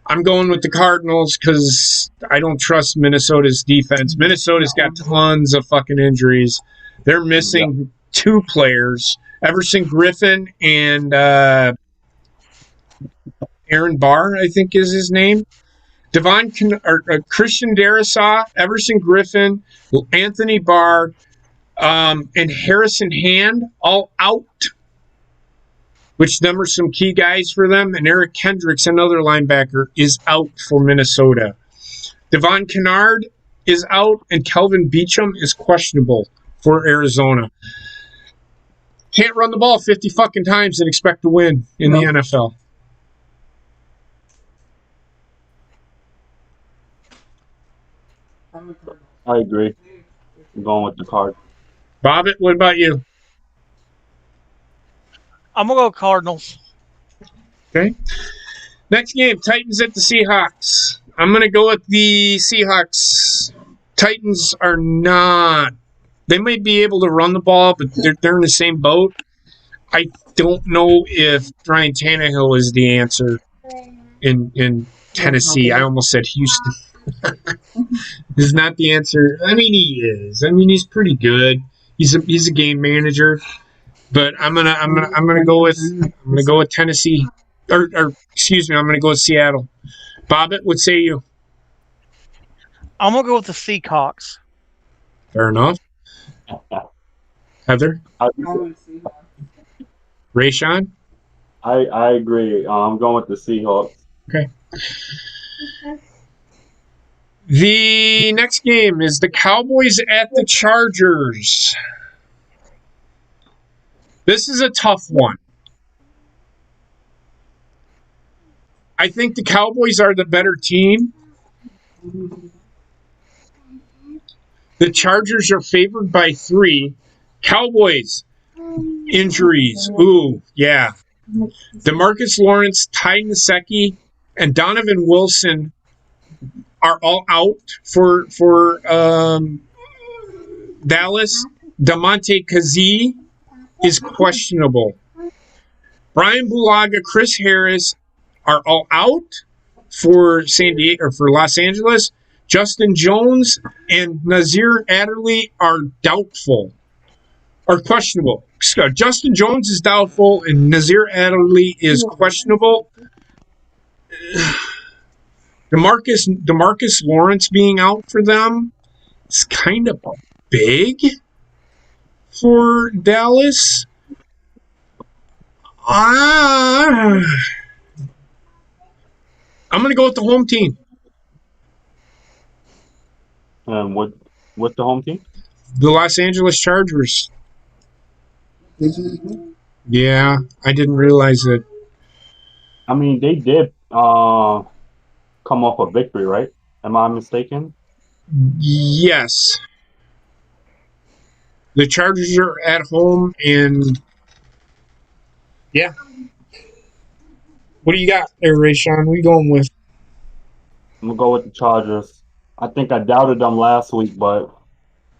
I'm going with the Cardinals because I don't trust Minnesota's defense. Minnesota's got tons of fucking injuries. They're missing 2 players, Everson Griffin and Aaron Barr, I think is his name. Christian Darrisaw, Everson Griffin, Anthony Barr, and Harrison Hand all out, which them are some key guys for them. And Eric Kendricks, another linebacker, is out for Minnesota. Devon Kennard is out, and Kelvin Beachum is questionable for Arizona. Can't run the ball 50 fucking times and expect to win in the NFL. I agree. I'm going with the Card. Bobbitt, what about you? I'm gonna go Cardinals. Okay. Next game, Titans at the Seahawks. I'm going to go with the Seahawks. Titans are not. They might be able to run the ball, but they're in the same boat. I don't know if Ryan Tannehill is the answer in Tennessee. I almost said Houston. Is not the answer. I mean, he is. I mean, he's pretty good. He's a game manager. But I'm gonna go with Tennessee. Or excuse me, I'm gonna go with Seattle. Bobbitt, what say you? I'm gonna go with the Seahawks. Fair enough. Heather? Rayshawn? I agree. I'm going with the Seahawks. Okay. The next game is the Cowboys at the Chargers. This is a tough one. I think the Cowboys are the better team. The Chargers are favored by 3. Cowboys, injuries. Ooh, yeah. DeMarcus Lawrence, Ty Nsekhe, and Donovan Wilson are all out for Dallas. Damontae Kazee is questionable. Brian Bulaga, Chris Harris are all out for San Diego or for Los Angeles. Justin Jones and Nazir Adderley are doubtful or questionable. Justin Jones is doubtful and Nazir Adderley is questionable. DeMarcus Lawrence being out for them is kind of big for Dallas. I'm going to go with the home team. What's the home team? The Los Angeles Chargers. Yeah, I didn't realize it. I mean, they did come off a victory, right? Am I mistaken? Yes. The Chargers are at home, and yeah. What do you got there, Rayshawn? What are you going with? I'm going to go with the Chargers. I think I doubted them last week, but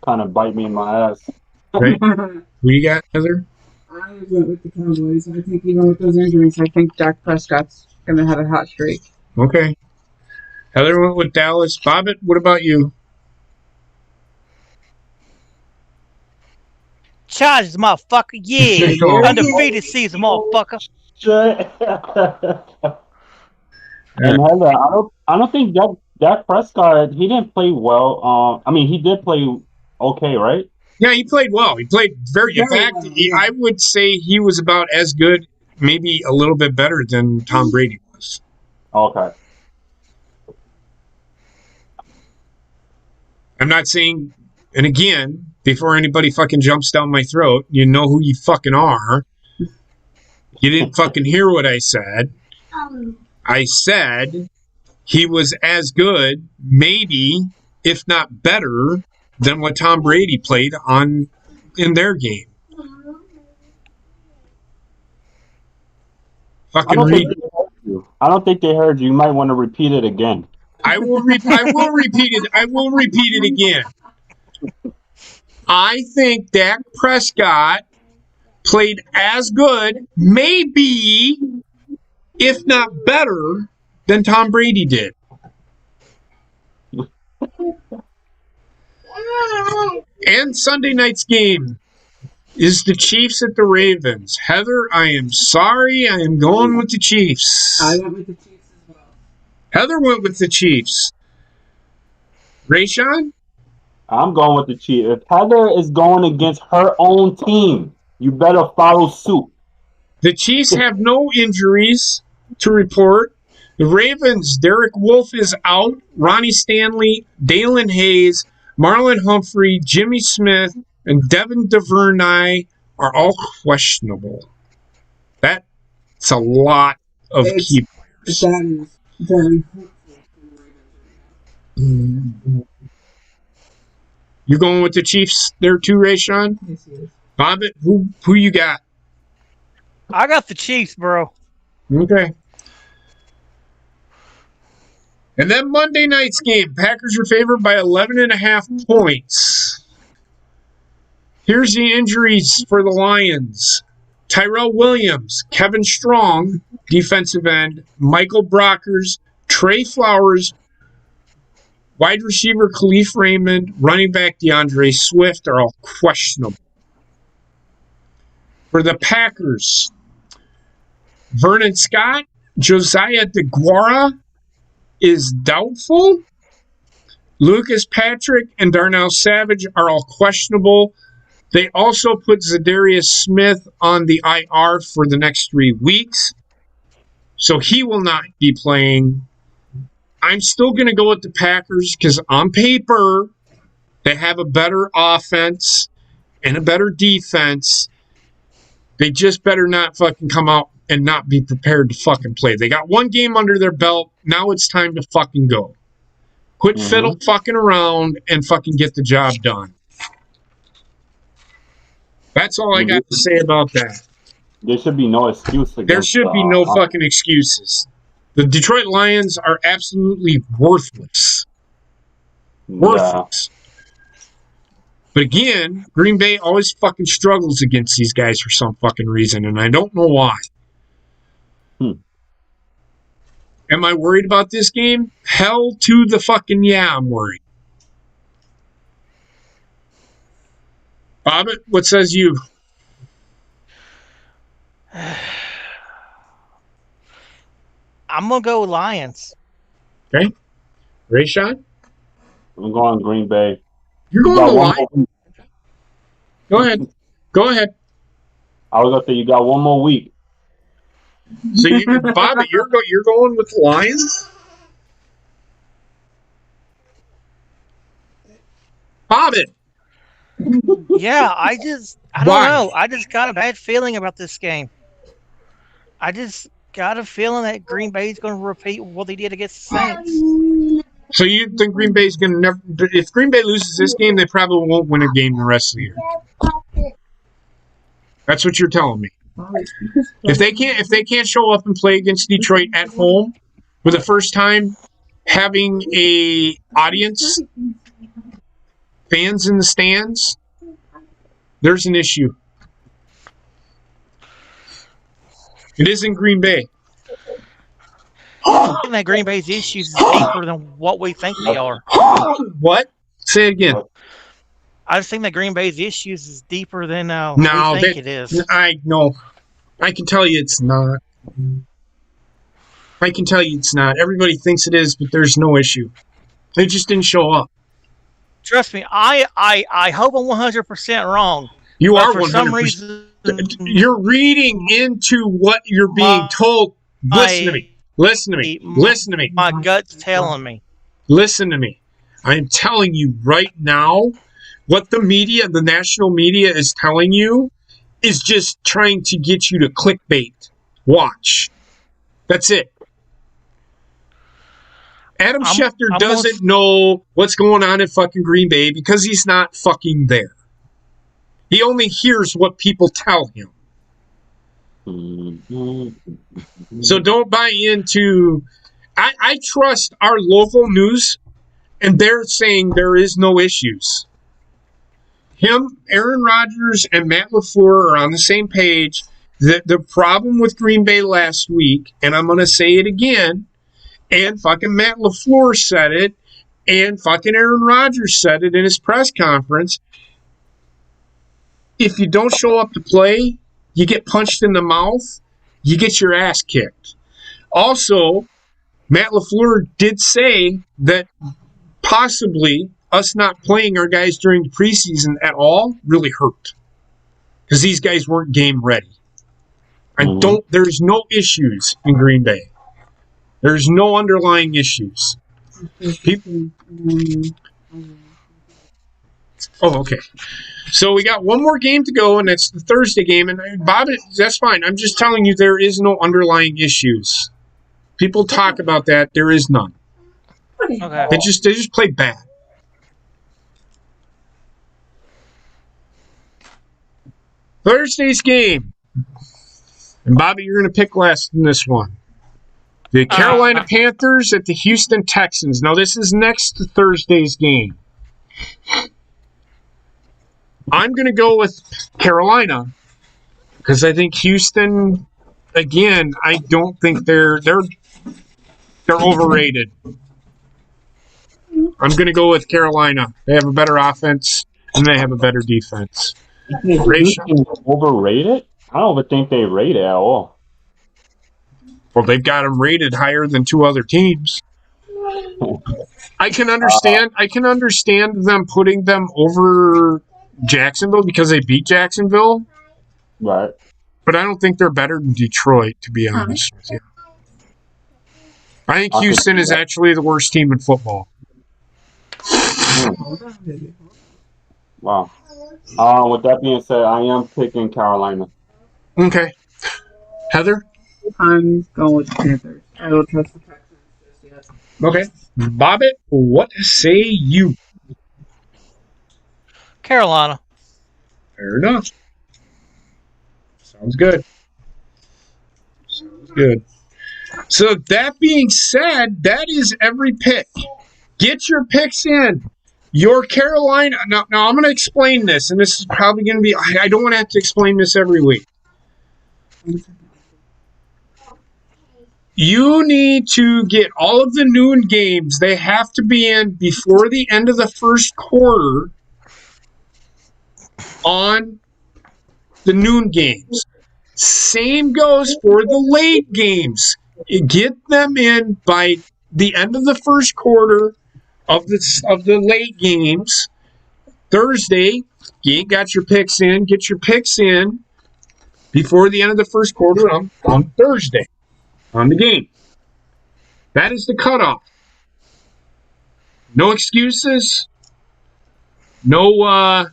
kind of bite me in my ass. Right. Who you got, Heather? I went with the Cowboys. I think even with those injuries, I think Dak Prescott's going to have a hot streak. Okay. Heather went with Dallas. Bobbitt, what about you? Chargers, motherfucker. Yeah. Undefeated season, motherfucker. And Heather, I don't think Dak Prescott, he didn't play well. I mean, he did play okay, right? Yeah, he played well. He played very. In fact, I would say he was about as good, maybe a little bit better than Tom Brady was. Okay. I'm not saying, and again, before anybody fucking jumps down my throat, you know who you fucking are. You didn't fucking hear what I said. I said he was as good, maybe, if not better, than what Tom Brady played in their game. Fucking read. I don't think they heard you. You might want to repeat it again. I will repeat it. I will repeat it again. I think Dak Prescott played as good, maybe, if not better, than Tom Brady did. And Sunday night's game is the Chiefs at the Ravens. Heather, I am sorry. I am going with the Chiefs. I went with the Chiefs as well. Heather went with the Chiefs. Rayshawn? I'm going with the Chiefs. If Heather is going against her own team, you better follow suit. The Chiefs have no injuries to report. The Ravens, Derek Wolfe is out. Ronnie Stanley, Dalen Hayes, Marlon Humphrey, Jimmy Smith, and Devin DuVernay are all questionable. That's a lot of key players. That is very hurtful for the Ravens. You going with the Chiefs there too, Rayshawn? Yes, he is. Bobbit, who you got? I got the Chiefs, bro. Okay. And then Monday night's game, Packers are favored by 11.5 points. Here's the injuries for the Lions. Tyrell Williams, Kevin Strong, defensive end, Michael Brockers, Trey Flowers, wide receiver Khalif Raymond, running back DeAndre Swift are all questionable. For the Packers, Vernon Scott, Josiah DeGuara is doubtful. Lucas Patrick and Darnell Savage are all questionable. They also put Zadarius Smith on the IR for the next 3 weeks, so he will not be playing. I'm still going to go with the Packers because on paper, they have a better offense and a better defense. They just better not fucking come out and not be prepared to fucking play. They got one game under their belt. Now it's time to fucking go. Quit fiddle fucking around and fucking get the job done. That's all I got to say about that. There should be no excuse against. There should be no fucking excuses. The Detroit Lions are absolutely worthless. Worthless. But again, Green Bay always fucking struggles against these guys for some fucking reason, and I don't know why. Am I worried about this game? Hell to the fucking yeah, I'm worried. Bobbit, what says you? I'm going to go with Lions. Okay. Rayshawn? I'm going Green Bay. You're going to Lions? Go ahead. Go ahead. I was going to say, you got one more week. So, Bobbit, you're going with the Lions? Bobbit! Yeah, I don't know. I just got a bad feeling about this game. I just got a feeling that Green Bay's going to repeat what they did against the Saints. So you think Green Bay's going to never... If Green Bay loses this game, they probably won't win a game the rest of the year. That's what you're telling me. If they can't show up and play against Detroit at home for the first time, having a audience, fans in the stands, there's an issue. It is in Green Bay. I think that Green Bay's issues is deeper than what we think they are. What? Say it again. I just think that Green Bay's issues is deeper than we think it is. I know. I can tell you it's not. I can tell you it's not. Everybody thinks it is, but there's no issue. They just didn't show up. Trust me, I hope I'm 100% wrong. You are for 100%. Some reason, you're reading into what you're being told. Listen to me. Listen to me. Listen to me. My gut's telling me. Listen to me. I am telling you right now what the media, the national media is telling you is just trying to get you to clickbait. Watch. That's it. Adam Schefter doesn't know what's going on in fucking Green Bay because he's not fucking there. He only hears what people tell him. So don't buy into... I trust our local news, and they're saying there is no issues. Aaron Rodgers, and Matt LaFleur are on the same page. The problem with Green Bay last week, and I'm going to say it again, and fucking Matt LaFleur said it, and fucking Aaron Rodgers said it in his press conference. If you don't show up to play, you get punched in the mouth, you get your ass kicked. Also, Matt LaFleur did say that possibly us not playing our guys during the preseason at all really hurt because these guys weren't game ready. There's no issues in Green Bay. There's no underlying issues. People. Oh, okay. So we got one more game to go, and it's the Thursday game. And Bob, that's fine. I'm just telling you there is no underlying issues. People talk about that. There is none. Okay. They just play bad. Thursday's game. And Bobby, you're going to pick last in this one. The Carolina Panthers at the Houston Texans. Now, this is next to Thursday's game. I'm going to go with Carolina because I think Houston, again, I don't think they're overrated. I'm going to go with Carolina. They have a better offense and they have a better defense. Houston overrated? I don't even think they rate it at all. Well, they've got them rated higher than two other teams. I can understand them putting them over Jacksonville because they beat Jacksonville. Right. But I don't think they're better than Detroit, to be honest with you. I think Houston is actually the worst team in football. Wow. With that being said, I am picking Carolina. Okay. Heather? I'm going with the Panthers. I don't trust the Texans just yet. Okay. Bobbitt, what say you? Carolina. Fair enough. Sounds good. So that being said, that is every pick. Get your picks in. Your Carolina. Now I'm going to explain this, and this is probably going to be. I don't want to have to explain this every week. You need to get all of the noon games. They have to be in before the end of the first quarter on the noon games. Same goes for the late games. Get them in by the end of the first quarter of the late games. Thursday, you ain't got your picks in. Get your picks in before the end of the first quarter on Thursday on the game. That is the cutoff. No excuses. No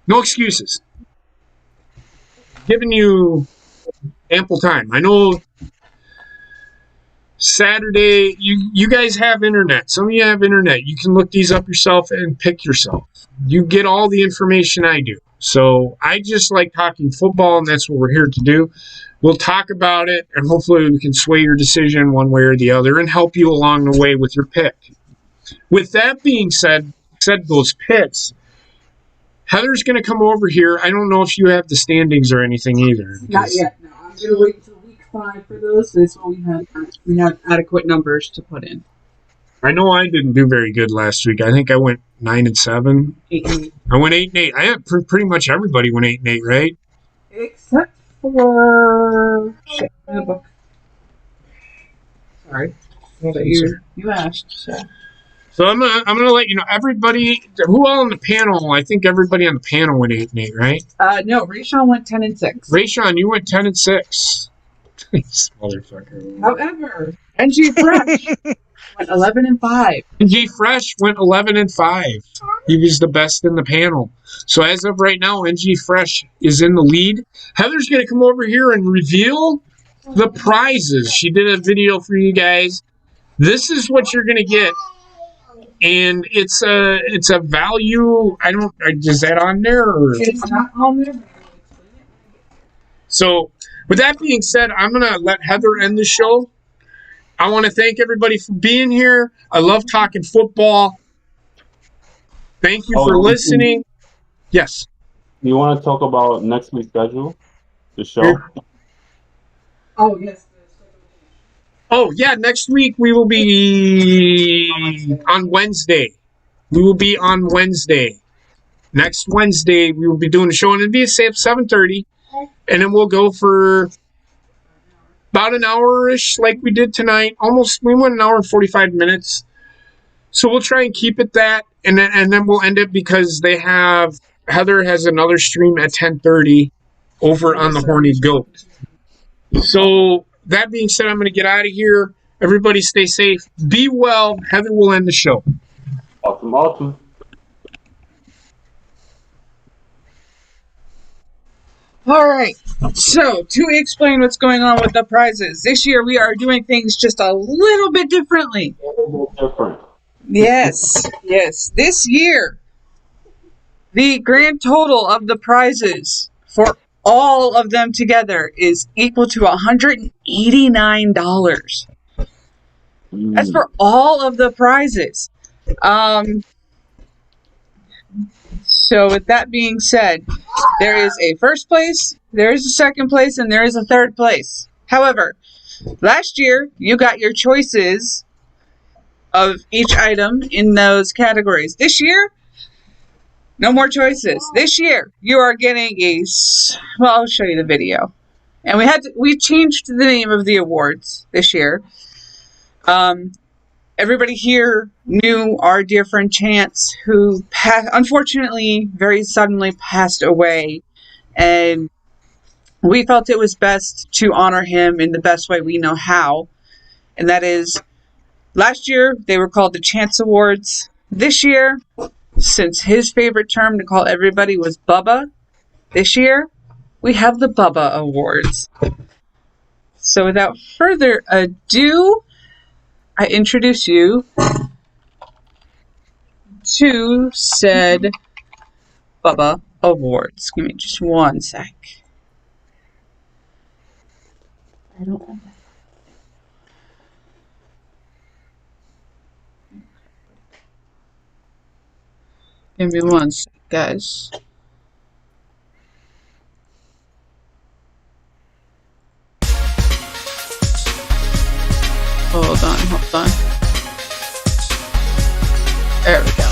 excuses. Giving you ample time. I know Saturday, you guys have internet. Some of you have internet. You can look these up yourself and pick yourself. You get all the information I do. So I just like talking football, and that's what we're here to do. We'll talk about it, and hopefully we can sway your decision one way or the other and help you along the way with your pick. With that being said those picks, Heather's going to come over here. I don't know if you have the standings or anything either. Not yet. No, I'm going to wait until week 5 for those. That's when we had adequate numbers to put in. I know I didn't do very good last week. I think I went 9-7. 8-8. I went 8-8. I had pretty much everybody went 8-8, right? Except for the book. Sorry. You asked. So I'm gonna let you know everybody who all on the panel. I think everybody on the panel went 8-8, right? No, Rayshawn went 10-6. Rayshawn, you went 10-6. This motherfucker. However, NG Fresh went 11-5. NG Fresh went 11-5. He was the best in the panel. So as of right now, NG Fresh is in the lead. Heather's gonna come over here and reveal the prizes. She did a video for you guys. This is what you're gonna get. And it's a value. Is that on there? Or? It's not on there. So, with that being said, I'm gonna let Heather end the show. I want to thank everybody for being here. I love talking football. Thank you for listening. Yes. You want to talk about next week's schedule? The show? Oh, yes. Oh, yeah. Next week we will be on Wednesday. Next Wednesday we will be doing a show, and it'll be at 7:30, and then we'll go for about an hour-ish like we did tonight. We went an hour and 45 minutes. So we'll try and keep it that, and then we'll end it because Heather has another stream at 10:30 over on the Horny Goat. So that being said, I'm going to get out of here. Everybody stay safe. Be well. Heather will end the show. Awesome. All right. So, to explain what's going on with the prizes, this year we are doing things just a little bit differently. A little bit different. Yes. This year, the grand total of the prizes for all of them together is equal to $189. That's for all of the prizes. So with that being said, there is a first place, there is a second place, and there is a third place. However, last year you got your choices of each item in those categories. This year, no more choices. This year, you are getting I'll show you the video. And we changed the name of the awards this year. Everybody here knew our dear friend Chance, who unfortunately very suddenly passed away, and we felt it was best to honor him in the best way we know how, and that is, last year they were called the Chance Awards. This year, since his favorite term to call everybody was Bubba, this year we have the Bubba Awards. So without further ado, I introduce you to said Bubba Awards. Give me just one sec. I don't know. Give me one sec, guys. Hold on. There we go.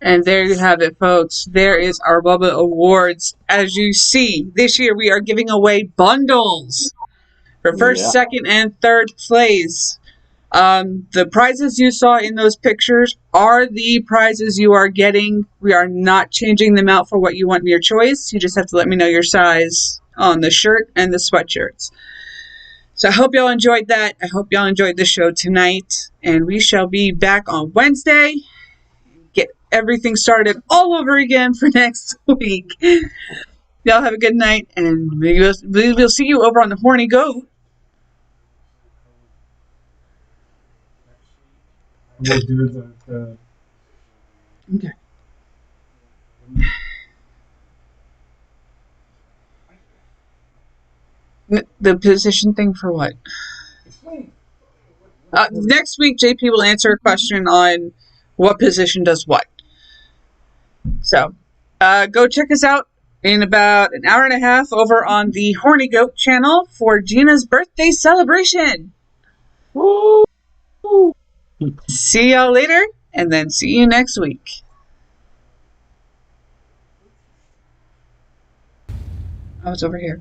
And there you have it, folks. There is our Bubba Awards. As you see, this year we are giving away bundles for first, second, and third place. The prizes you saw in those pictures are the prizes you are getting. We are not changing them out for what you want in your choice. You just have to let me know your size on the shirt and the sweatshirts. So I hope y'all enjoyed that. I hope y'all enjoyed the show tonight. And we shall be back on Wednesday. Get everything started all over again for next week. Y'all have a good night, and we'll see you over on the Horny Goat. We'll do the Okay. The position thing for what? Next week, JP will answer a question on what position does what. So, go check us out in about an hour and a half over on the Horny Goat channel for Gina's birthday celebration. Woo! See y'all later, and then see you next week. Oh, it's over here.